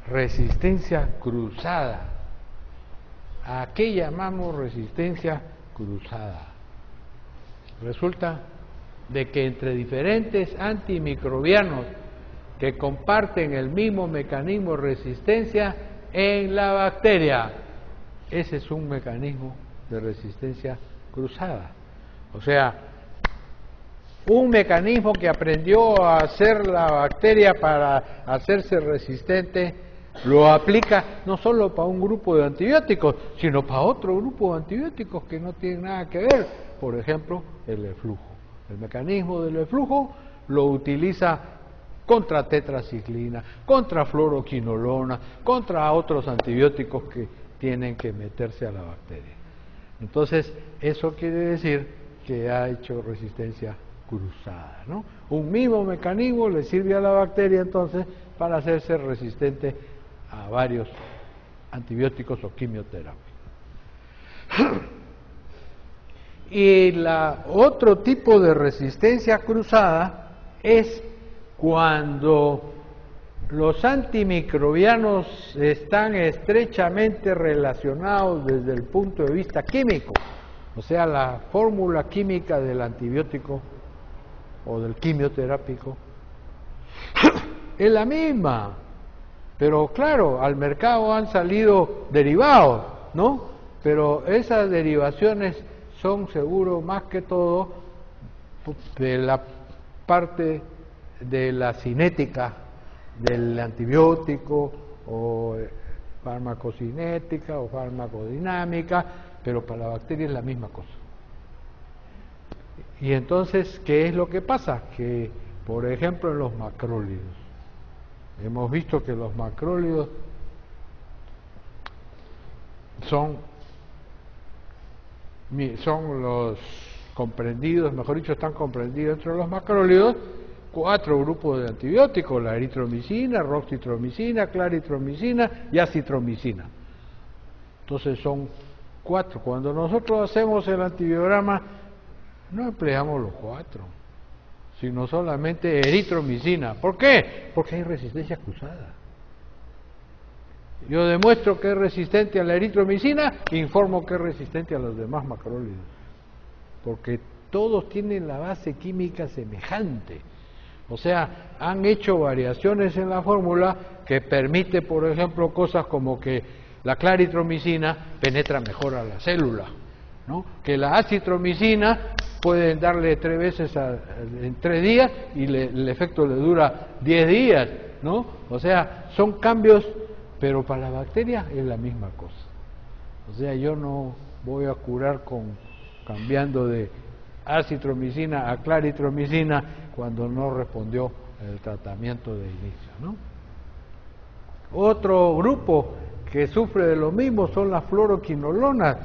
Resistencia cruzada. ¿A qué llamamos resistencia cruzada? Resulta de que entre diferentes antimicrobianos que comparten el mismo mecanismo de resistencia en la bacteria, ese es un mecanismo de resistencia cruzada. O sea, un mecanismo que aprendió a hacer la bacteria para hacerse resistente, lo aplica no solo para un grupo de antibióticos, sino para otro grupo de antibióticos que no tienen nada que ver. Por ejemplo, el eflujo. El mecanismo del eflujo lo utiliza contra tetraciclina, contra fluoroquinolona, contra otros antibióticos que tienen que meterse a la bacteria. Entonces, eso quiere decir que ha hecho resistencia cruzada, ¿no? Un mismo mecanismo le sirve a la bacteria entonces para hacerse resistente a varios antibióticos o quimioterapias. Y otro tipo de resistencia cruzada es cuando los antimicrobianos están estrechamente relacionados desde el punto de vista químico, o sea, la fórmula química del antibiótico o del quimioterápico es la misma, pero claro, al mercado han salido derivados, ¿no? Pero esas derivaciones son seguro más que todo de la parte de la cinética del antibiótico o farmacocinética o farmacodinámica, pero para la bacteria es la misma cosa. Y entonces, ¿qué es lo que pasa? Que, por ejemplo, en los macrólidos, hemos visto que los macrólidos son los comprendidos, mejor dicho, están comprendidos entre los macrólidos 4 grupos de antibióticos: la eritromicina, roxitromicina, claritromicina y acitromicina. Entonces son 4. Cuando nosotros hacemos el antibiograma, no empleamos los 4, sino solamente eritromicina. ¿Por qué? Porque hay resistencia cruzada. Yo demuestro que es resistente a la eritromicina, informo que es resistente a los demás macrólidos, porque todos tienen la base química semejante. O sea, han hecho variaciones en la fórmula que permite, por ejemplo, cosas como que la claritromicina penetra mejor a la célula, ¿no? Que la acitromicina pueden darle 3 veces en 3 días y el efecto le dura 10 días, ¿no? O sea, son cambios, pero para la bacteria es la misma cosa. O sea, yo no voy a curar cambiando de acitromicina a claritromicina cuando no respondió el tratamiento de inicio, ¿no? Otro grupo que sufre de lo mismo son las fluoroquinolonas.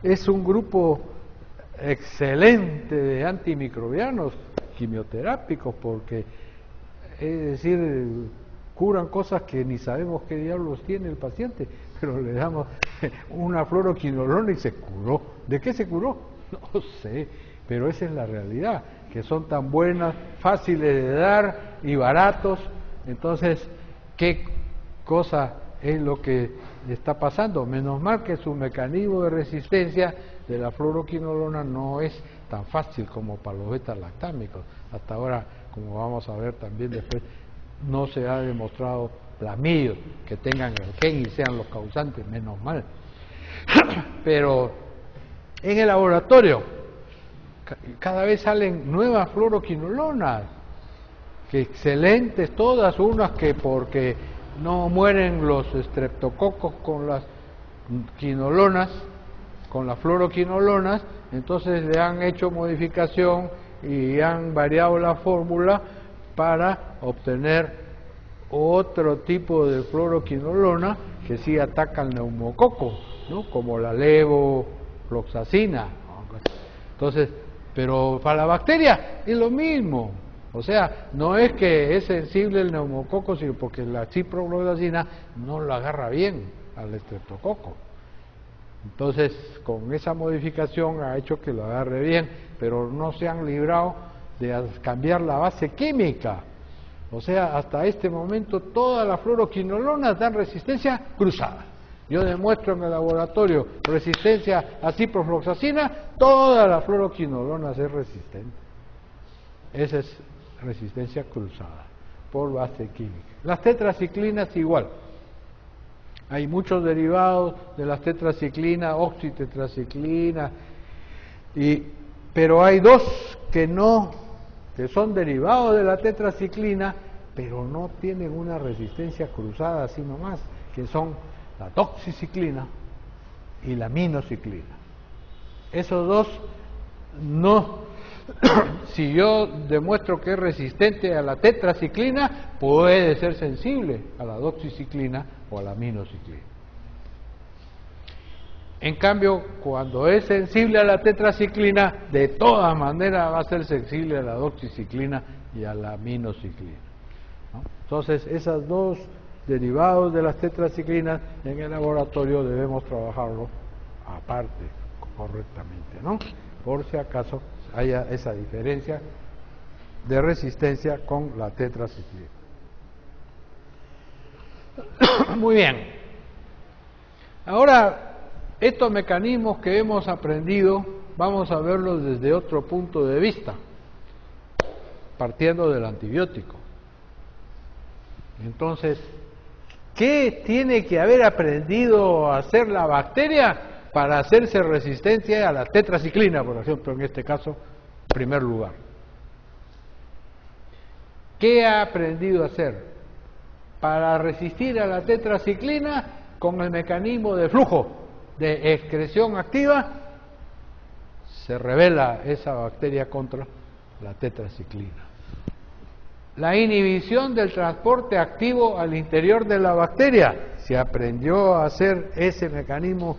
Es un grupo excelente de antimicrobianos quimioterápicos, porque, es decir, curan cosas que ni sabemos qué diablos tiene el paciente, pero le damos una fluoroquinolona y se curó. ¿De qué se curó? No sé, pero esa es la realidad, que son tan buenas, fáciles de dar y baratos. Entonces, ¿qué cosa es lo que está pasando? Menos mal que su mecanismo de resistencia de la fluoroquinolona no es tan fácil como para los beta-lactámicos. Hasta ahora, como vamos a ver también después, no se ha demostrado plasmidios que tengan el gen y sean los causantes, menos mal. Pero en el laboratorio cada vez salen nuevas fluoroquinolonas, que excelentes todas, unas que porque no mueren los estreptococos con las quinolonas, con las fluoroquinolonas, entonces le han hecho modificación y han variado la fórmula para obtener otro tipo de fluoroquinolona que sí ataca al neumococo, ¿no? Como la levofloxacina. Entonces, pero para la bacteria es lo mismo. O sea, no es que es sensible el neumococo, sino porque la ciprofloxacina no lo agarra bien al estreptococo. Entonces, con esa modificación ha hecho que lo agarre bien, pero no se han librado de cambiar la base química. O sea, hasta este momento todas las fluoroquinolonas dan resistencia cruzada. Yo demuestro en el laboratorio resistencia a ciprofloxacina, todas las fluoroquinolonas es resistente. Esa es resistencia cruzada por base química. Las tetraciclinas igual. Hay muchos derivados de las tetraciclinas, oxitetraciclina, pero hay dos que son derivados de la tetraciclina, pero no tienen una resistencia cruzada así nomás, que son la doxiciclina y la minociclina. Esos dos no, si yo demuestro que es resistente a la tetraciclina, puede ser sensible a la doxiciclina o a la minociclina. En cambio, cuando es sensible a la tetraciclina, de todas maneras va a ser sensible a la doxiciclina y a la minociclina, ¿no? Entonces, esos dos derivados de las tetraciclinas en el laboratorio debemos trabajarlo aparte, correctamente, ¿no? Por si acaso haya esa diferencia de resistencia con la tetraciclina. Muy bien. Ahora, estos mecanismos que hemos aprendido, vamos a verlos desde otro punto de vista, partiendo del antibiótico. Entonces, ¿qué tiene que haber aprendido a hacer la bacteria para hacerse resistente a la tetraciclina, por ejemplo, en este caso, en primer lugar? ¿Qué ha aprendido a hacer para resistir a la tetraciclina con el mecanismo de flujo, de excreción activa? Se revela esa bacteria contra la tetraciclina. La inhibición del transporte activo al interior de la bacteria. Se aprendió a hacer ese mecanismo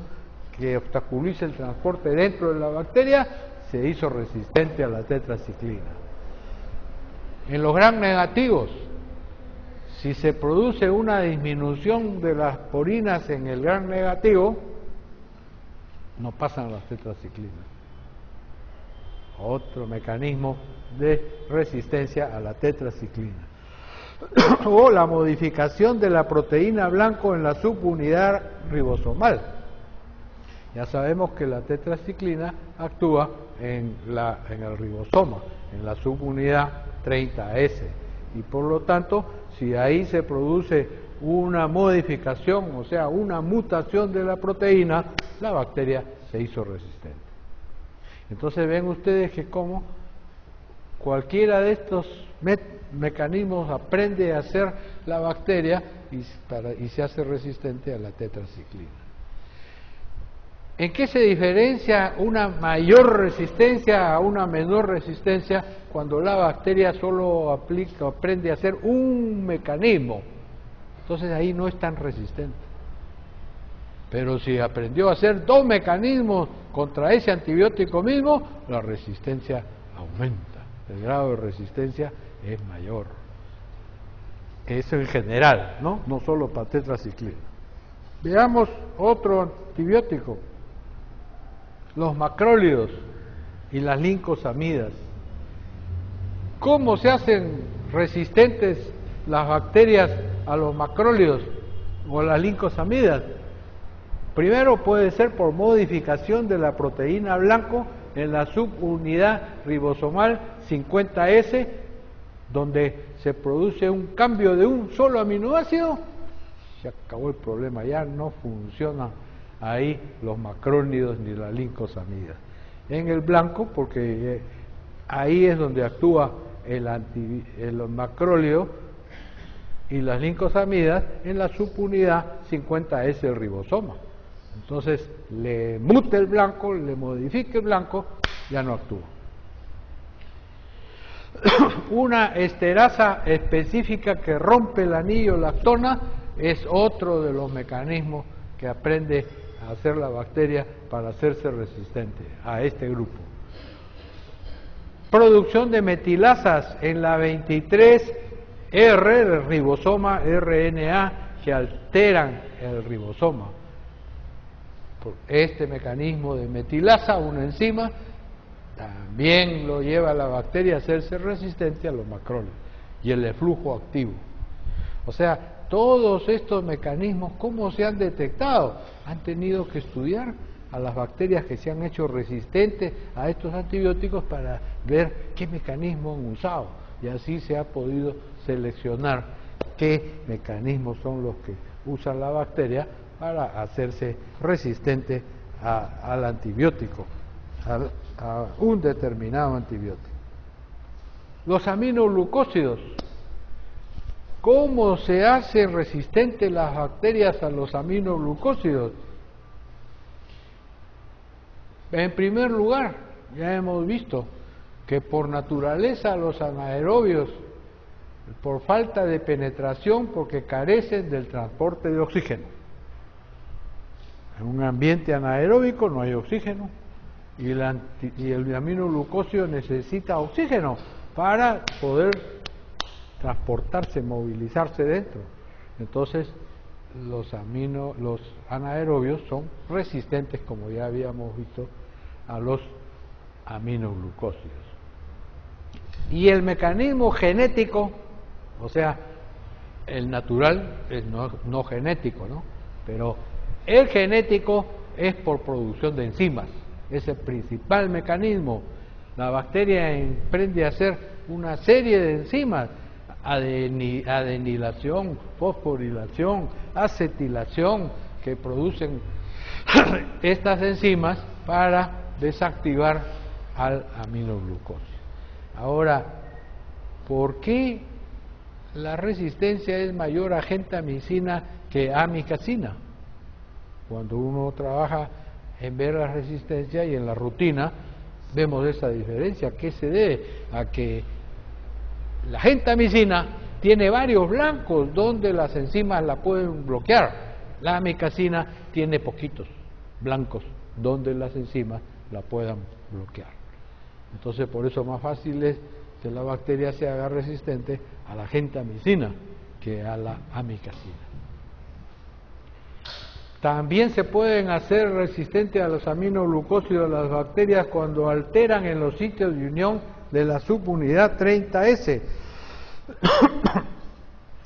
que obstaculiza el transporte dentro de la bacteria, se hizo resistente a la tetraciclina. En los gram negativos, si se produce una disminución de las porinas en el gram negativo, no pasan las tetraciclinas. Otro mecanismo de resistencia a la tetraciclina. O la modificación de la proteína blanco en la subunidad ribosomal. Ya sabemos que la tetraciclina actúa en el ribosoma, en la subunidad 30S, y por lo tanto, si ahí se produce una modificación, o sea, una mutación de la proteína, la bacteria se hizo resistente. Entonces ven ustedes que como cualquiera de estos mecanismos aprende a hacer la bacteria y se hace resistente a la tetraciclina. ¿En qué se diferencia una mayor resistencia a una menor resistencia cuando la bacteria solo aprende a hacer un mecanismo? Entonces ahí no es tan resistente. Pero si aprendió a hacer dos mecanismos contra ese antibiótico mismo, la resistencia aumenta, el grado de resistencia es mayor. Eso en general, ¿no? No solo para tetraciclina. Veamos otro antibiótico, los macrólidos y las lincosamidas. ¿Cómo se hacen resistentes las bacterias a los macrólidos o a las lincosamidas? Primero puede ser por modificación de la proteína blanco en la subunidad ribosomal 50S, donde se produce un cambio de un solo aminoácido. Se acabó el problema, ya no funcionan ahí los macrólidos ni las lincosamidas. En el blanco, porque ahí es donde actúa el macrólido y las lincosamidas en la subunidad 50S del ribosoma. Entonces le mute el blanco, le modifique el blanco, ya no actúa. Una esterasa específica que rompe el anillo lactona es otro de los mecanismos que aprende a hacer la bacteria para hacerse resistente a este grupo. Producción de metilasas en la 23R del ribosoma RNA que alteran el ribosoma. Por este mecanismo de metilasa, una enzima, también lo lleva a la bacteria a hacerse resistente a los macrólidos y el eflujo activo. O sea, todos estos mecanismos, ¿cómo se han detectado? Han tenido que estudiar a las bacterias que se han hecho resistentes a estos antibióticos para ver qué mecanismos han usado, y así se ha podido seleccionar qué mecanismos son los que usa la bacteria para hacerse resistente al antibiótico, a un determinado antibiótico. Los aminoglucósidos. ¿Cómo se hace resistente las bacterias a los aminoglucósidos? En primer lugar, ya hemos visto que por naturaleza los anaerobios, por falta de penetración, porque carecen del transporte de oxígeno. En un ambiente anaeróbico no hay oxígeno y el aminoglucósido necesita oxígeno para poder transportarse, movilizarse dentro. Entonces, los anaerobios son resistentes, como ya habíamos visto, a los aminoglucósidos. Y el mecanismo genético, o sea, el natural es no genético, ¿no? Pero el genético es por producción de enzimas, es el principal mecanismo. La bacteria emprende a hacer una serie de enzimas, adenilación, fosforilación, acetilación, que producen estas enzimas para desactivar al aminoglucósido. Ahora, ¿por qué la resistencia es mayor a gentamicina que amicacina? Cuando uno trabaja en ver la resistencia y en la rutina, vemos esa diferencia. ¿Qué se debe? A que la gentamicina tiene varios blancos donde las enzimas la pueden bloquear. La amicacina tiene poquitos blancos donde las enzimas la puedan bloquear. Entonces, por eso más fácil es que la bacteria se haga resistente a la gentamicina que a la amicacina. También se pueden hacer resistentes a los aminoglucósidos las bacterias cuando alteran en los sitios de unión de la subunidad 30S.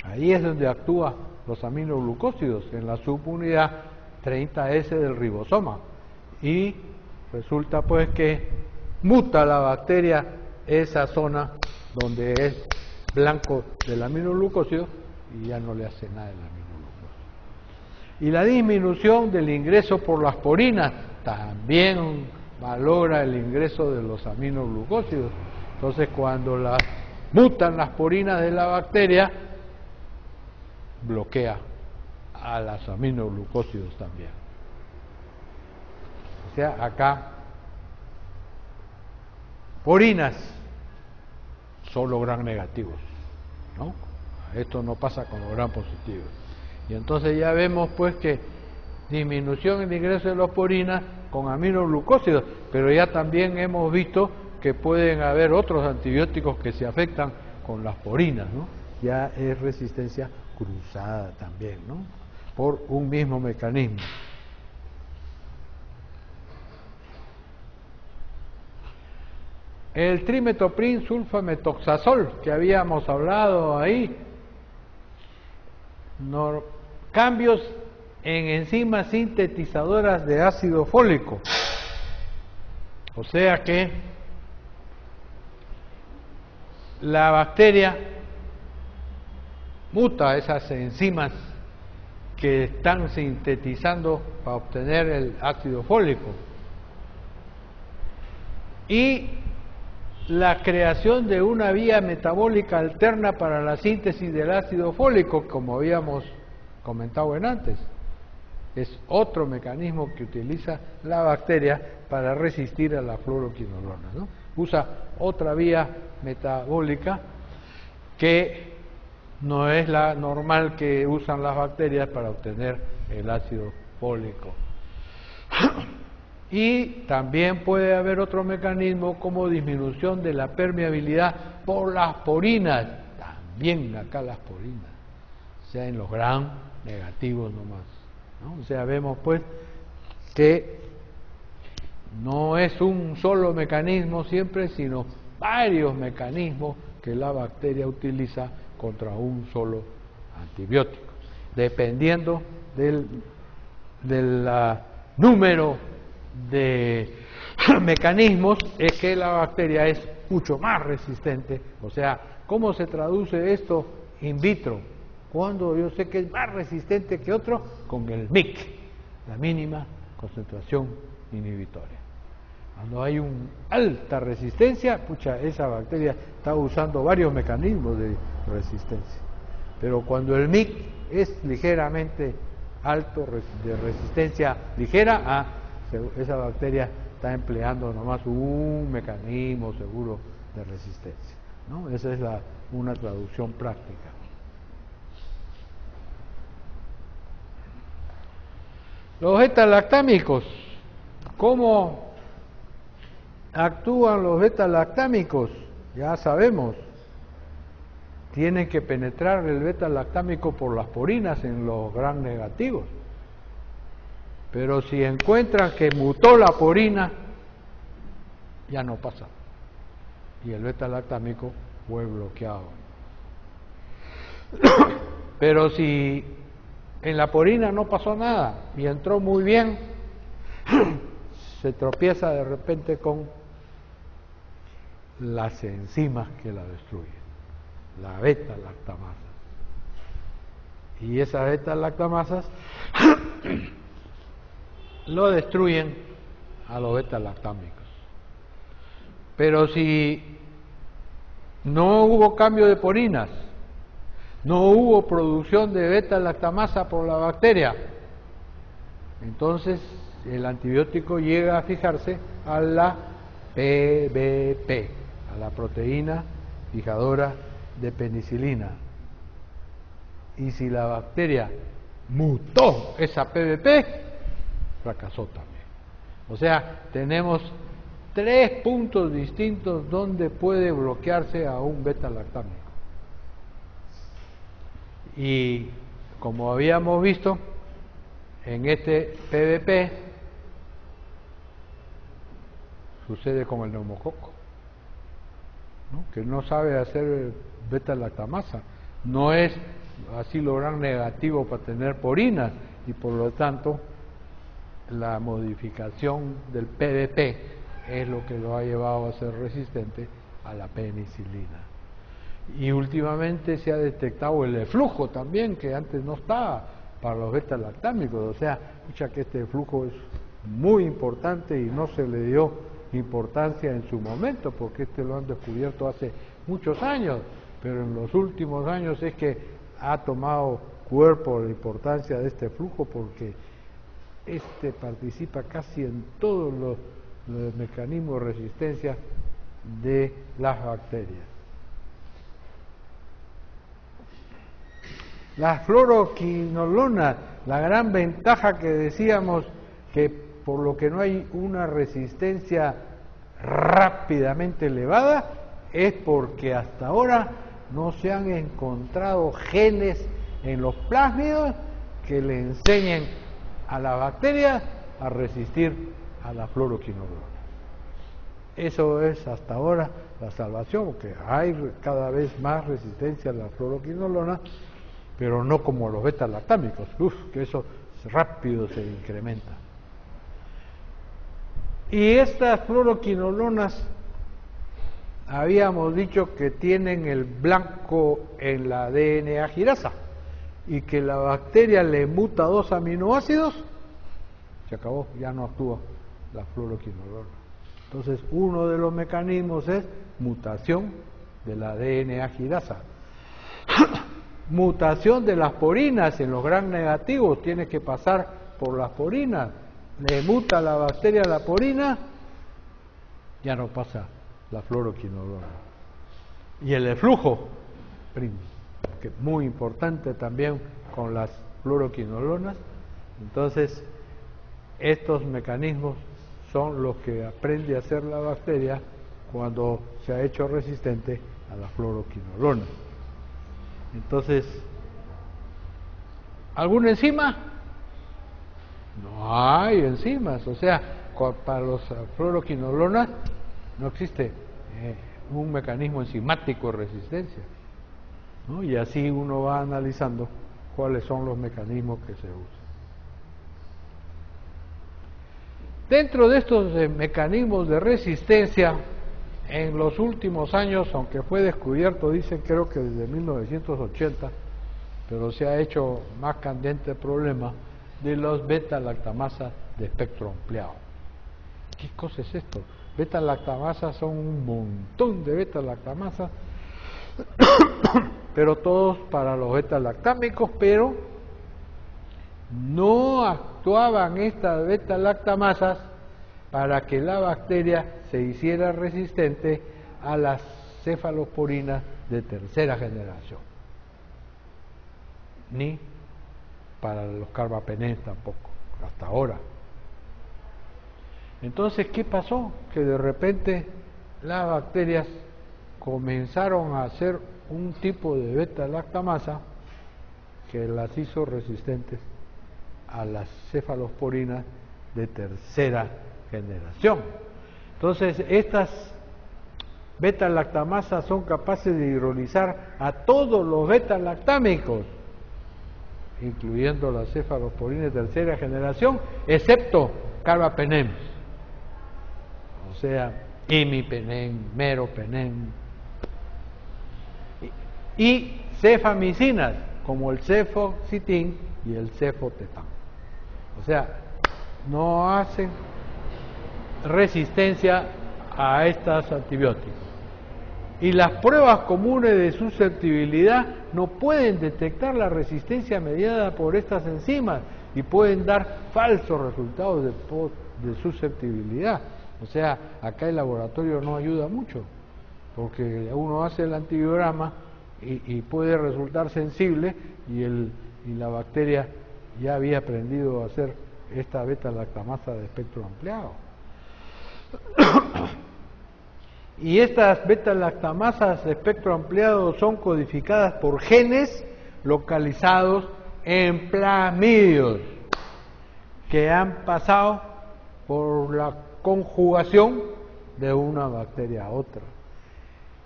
Ahí es donde actúan los aminoglucósidos, en la subunidad 30S del ribosoma. Y resulta pues que muta la bacteria esa zona donde es blanco del aminoglucósido y ya no le hace nada el aminoglucósido. Y la disminución del ingreso por las porinas también valora el ingreso de los aminoglucósidos. Entonces, cuando mutan las porinas de la bacteria, bloquea a los aminoglucósidos también. O sea, acá porinas solo gram negativos, ¿no? Esto no pasa con los gram positivos. Y entonces ya vemos pues que disminución en el ingreso de las porinas con aminoglucósidos, pero ya también hemos visto que pueden haber otros antibióticos que se afectan con las porinas, ¿no? Ya es resistencia cruzada también, ¿no? Por un mismo mecanismo. El trimetoprim sulfametoxazol que habíamos hablado ahí, cambios en enzimas sintetizadoras de ácido fólico. O sea que la bacteria muta esas enzimas que están sintetizando para obtener el ácido fólico. Y la creación de una vía metabólica alterna para la síntesis del ácido fólico, como habíamos comentado antes, es otro mecanismo que utiliza la bacteria para resistir a la fluoroquinolona, ¿no? usa otra vía metabólica que no es la normal que usan las bacterias para obtener el ácido fólico. Y también puede haber otro mecanismo como disminución de la permeabilidad por las porinas, también acá las porinas, o sea, en los gram negativos nomás, ¿no? O sea, vemos pues que no es un solo mecanismo siempre, sino varios mecanismos que la bacteria utiliza contra un solo antibiótico, dependiendo del número de mecanismos, es que la bacteria es mucho más resistente. O sea, ¿cómo se traduce esto in vitro? Cuando yo sé que es más resistente que otro, con el MIC, la mínima concentración inhibitoria. Cuando hay una alta resistencia, pucha, esa bacteria está usando varios mecanismos de resistencia. Pero cuando el MIC es ligeramente alto, de resistencia ligera, esa bacteria está empleando nomás un mecanismo seguro de resistencia, ¿no? Esa es una traducción práctica. Los beta-lactámicos, ¿cómo actúan los beta-lactámicos? Ya sabemos, tienen que penetrar el beta-lactámico por las porinas en los gram negativos. Pero si encuentran que mutó la porina, ya no pasa. Y el beta-lactámico fue bloqueado. Pero si en la porina no pasó nada y entró muy bien, se tropieza de repente con las enzimas que la destruyen, la beta-lactamasa. Y esas beta-lactamasas lo destruyen a los beta-lactámicos. Pero si no hubo cambio de porinas, no hubo producción de beta-lactamasa por la bacteria, entonces el antibiótico llega a fijarse a la PBP, a la proteína fijadora de penicilina. Y si la bacteria mutó esa PBP, fracasó también. O sea, tenemos 3 puntos distintos donde puede bloquearse a un beta-lactámico. Y como habíamos visto, en este PBP sucede con el neumococo, ¿no? Que no sabe hacer beta-lactamasa, no es así lograr negativo para tener porinas, y por lo tanto la modificación del PBP es lo que lo ha llevado a ser resistente a la penicilina. Y últimamente se ha detectado el eflujo también, que antes no estaba para los beta-lactámicos. O sea, escucha que este eflujo es muy importante y no se le dio importancia en su momento, porque lo han descubierto hace muchos años, pero en los últimos años es que ha tomado cuerpo la importancia de este flujo, porque participa casi en todos los mecanismos de resistencia de las bacterias. Las fluoroquinolonas, la gran ventaja que decíamos que por lo que no hay una resistencia rápidamente elevada es porque hasta ahora no se han encontrado genes en los plásmidos que le enseñen a la bacteria a resistir a la fluoroquinolona. Eso es hasta ahora la salvación, porque hay cada vez más resistencia a la fluoroquinolona, pero no como los beta-lactámicos, que eso rápido se incrementa. Y estas fluoroquinolonas habíamos dicho que tienen el blanco en la DNA girasa, y que la bacteria le muta 2 aminoácidos, se acabó, ya no actúa la fluoroquinolona. Entonces, uno de los mecanismos es mutación de la DNA girasa. Mutación de las porinas en los gram negativos, tiene que pasar por las porinas. Le muta la bacteria a la porina, ya no pasa la fluoroquinolona. Y el eflujo, que es muy importante también con las fluoroquinolonas. Entonces, estos mecanismos son los que aprende a hacer la bacteria cuando se ha hecho resistente a la fluoroquinolona. Entonces, ¿alguna enzima? No hay enzimas, o sea, para los fluoroquinolonas no existe un mecanismo enzimático de resistencia, ¿no? Y así uno va analizando cuáles son los mecanismos que se usan. Dentro de estos mecanismos de resistencia, en los últimos años, aunque fue descubierto, dicen creo que desde 1980, pero se ha hecho más candente el problema de los beta-lactamasas de espectro ampliado. ¿Qué cosa es esto? Beta-lactamasas son un montón de beta-lactamasas, pero todos para los beta-lactámicos, pero no actuaban estas beta-lactamasas para que la bacteria se hiciera resistente a las cefalosporinas de tercera generación, ni para los carbapenems tampoco, hasta ahora. Entonces, ¿qué pasó? Que de repente las bacterias comenzaron a hacer un tipo de beta-lactamasa que las hizo resistentes a las cefalosporinas de tercera generación. Entonces, estas beta-lactamasas son capaces de hidrolizar a todos los beta-lactámicos, incluyendo las cefalosporinas de tercera generación, excepto carbapenems, o sea, imipenem, meropenem, y cefamicinas, como el cefoxitin y el cefotetán. O sea, no hacen resistencia a estos antibióticos. Y las pruebas comunes de susceptibilidad no pueden detectar la resistencia mediada por estas enzimas y pueden dar falsos resultados de susceptibilidad. O sea, acá el laboratorio no ayuda mucho, porque uno hace el antibiograma y puede resultar sensible y la bacteria ya había aprendido a hacer esta beta-lactamasa de espectro ampliado. Y estas beta-lactamasas de espectro ampliado son codificadas por genes localizados en plasmidios que han pasado por la conjugación de una bacteria a otra,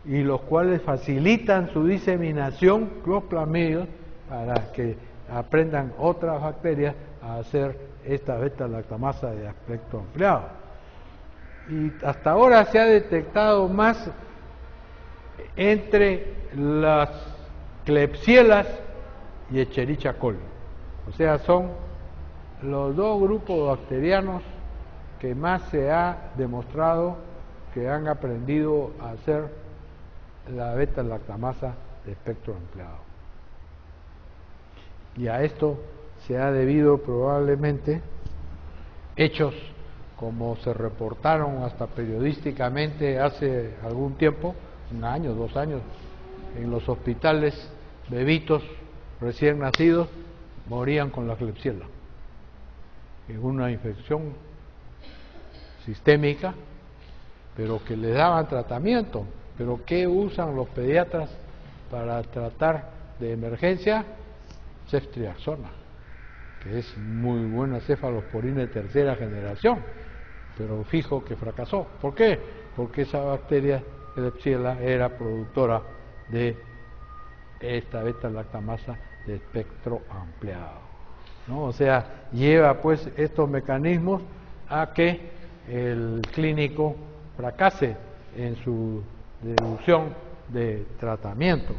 y los cuales facilitan su diseminación, los plasmidios, para que aprendan otras bacterias a hacer esta beta-lactamasa de espectro ampliado. Y hasta ahora se ha detectado más entre las Klebsielas y Escherichia coli. O sea, son los dos grupos bacterianos que más se ha demostrado que han aprendido a hacer la beta-lactamasa de espectro ampliado. Y a esto se ha debido probablemente hechos como se reportaron hasta periodísticamente hace algún tiempo, 1 año, 2 años, en los hospitales, bebitos recién nacidos morían con la Klebsiella, en una infección sistémica, pero que les daban tratamiento. Pero ¿qué usan los pediatras para tratar de emergencia? Ceftriaxona, que es muy buena cefalosporina de tercera generación, pero fijo que fracasó. ¿Por qué? Porque esa bacteria Klebsiella era productora de esta beta-lactamasa de espectro ampliado, ¿no? O sea, lleva pues estos mecanismos a que el clínico fracase en su deducción de tratamiento.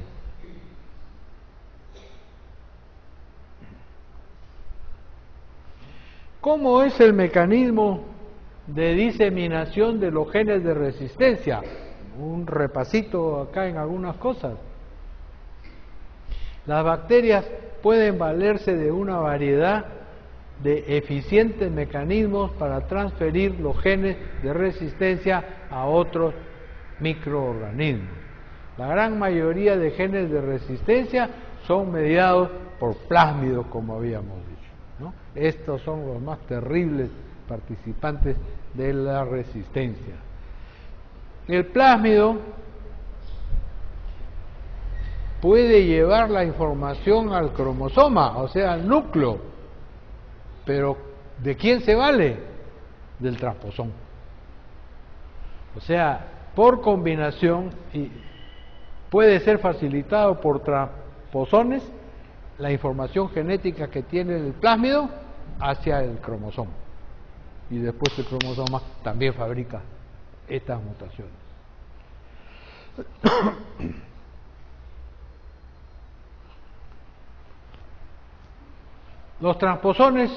¿Cómo es el mecanismo de diseminación de los genes de resistencia? Un repasito acá en algunas cosas. Las bacterias pueden valerse de una variedad de eficientes mecanismos para transferir los genes de resistencia a otros microorganismos. La gran mayoría de genes de resistencia son mediados por plásmidos, como habíamos dicho, ¿no? Estos son los más terribles participantes de la resistencia. El plásmido puede llevar la información al cromosoma, o sea, al núcleo, pero ¿de quién se vale? Del transposón. O sea, por combinación, y puede ser facilitado por transposones la información genética que tiene el plásmido hacia el cromosoma. Y después el cromosoma también fabrica estas mutaciones. Los transposones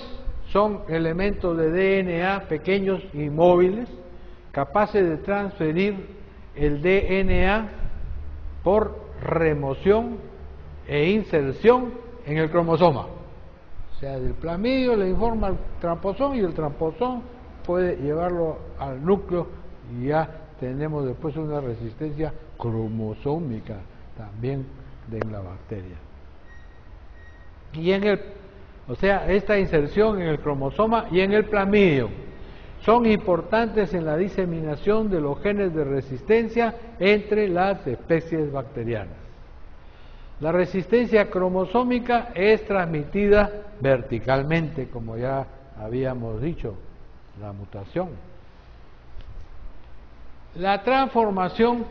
son elementos de DNA pequeños y móviles, capaces de transferir el DNA por remoción e inserción en el cromosoma. O sea, del plasmidio le informa al transposón y el transposón puede llevarlo al núcleo y ya tenemos después una resistencia cromosómica también de la bacteria. Y o sea, esta inserción en el cromosoma y en el plasmidio son importantes en la diseminación de los genes de resistencia entre las especies bacterianas. La resistencia cromosómica es transmitida verticalmente, como ya habíamos dicho, la mutación. La transformación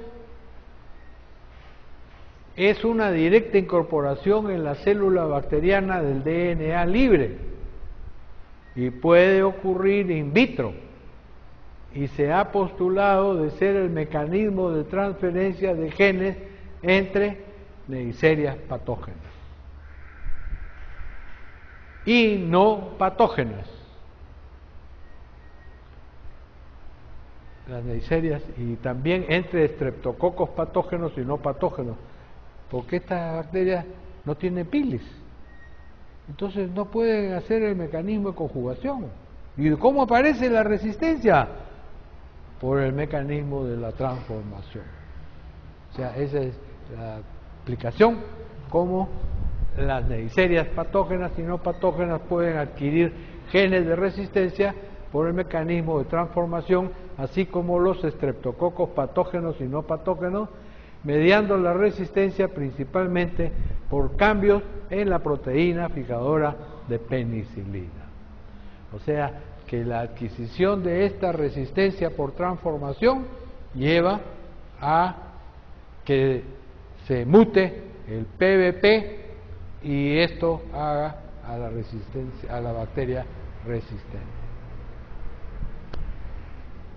es una directa incorporación en la célula bacteriana del DNA libre y puede ocurrir in vitro y se ha postulado de ser el mecanismo de transferencia de genes entre neiserias patógenas y no patógenas. Las neiserias, y también entre estreptococos patógenos y no patógenos, porque estas bacterias no tienen pilis, entonces no pueden hacer el mecanismo de conjugación. ¿Y cómo aparece la resistencia? Por el mecanismo de la transformación. O sea, esa es la explicación, cómo las neiserias patógenas y no patógenas pueden adquirir genes de resistencia por el mecanismo de transformación, así como los estreptococos patógenos y no patógenos, mediando la resistencia principalmente por cambios en la proteína fijadora de penicilina. O sea, que la adquisición de esta resistencia por transformación lleva a que se mute el PBP y esto haga a la resistencia, a la bacteria resistente.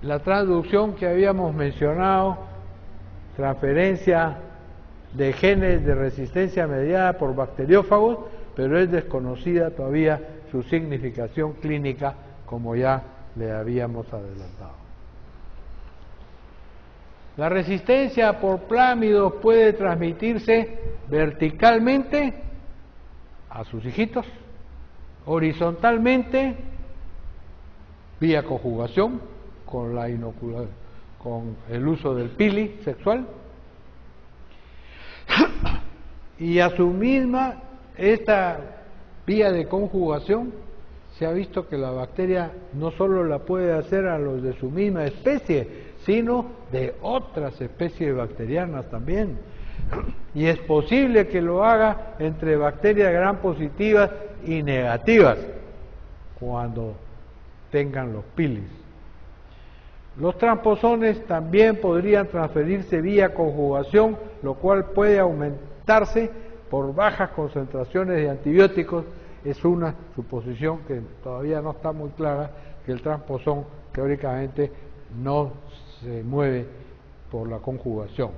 La transducción que habíamos mencionado, transferencia de genes de resistencia mediada por bacteriófagos, pero es desconocida todavía su significación clínica, como ya le habíamos adelantado. La resistencia por plasmidos puede transmitirse verticalmente a sus hijitos, horizontalmente vía conjugación con la inoculación, con el uso del pili sexual, y a su misma esta vía de conjugación se ha visto que la bacteria no solo la puede hacer a los de su misma especie, sino de otras especies bacterianas también. Y es posible que lo haga entre bacterias gram positivas y negativas cuando tengan los pilis. Los transposones también podrían transferirse vía conjugación, lo cual puede aumentarse por bajas concentraciones de antibióticos. Es una suposición que todavía no está muy clara, que el transposón teóricamente no se mueve por la conjugación.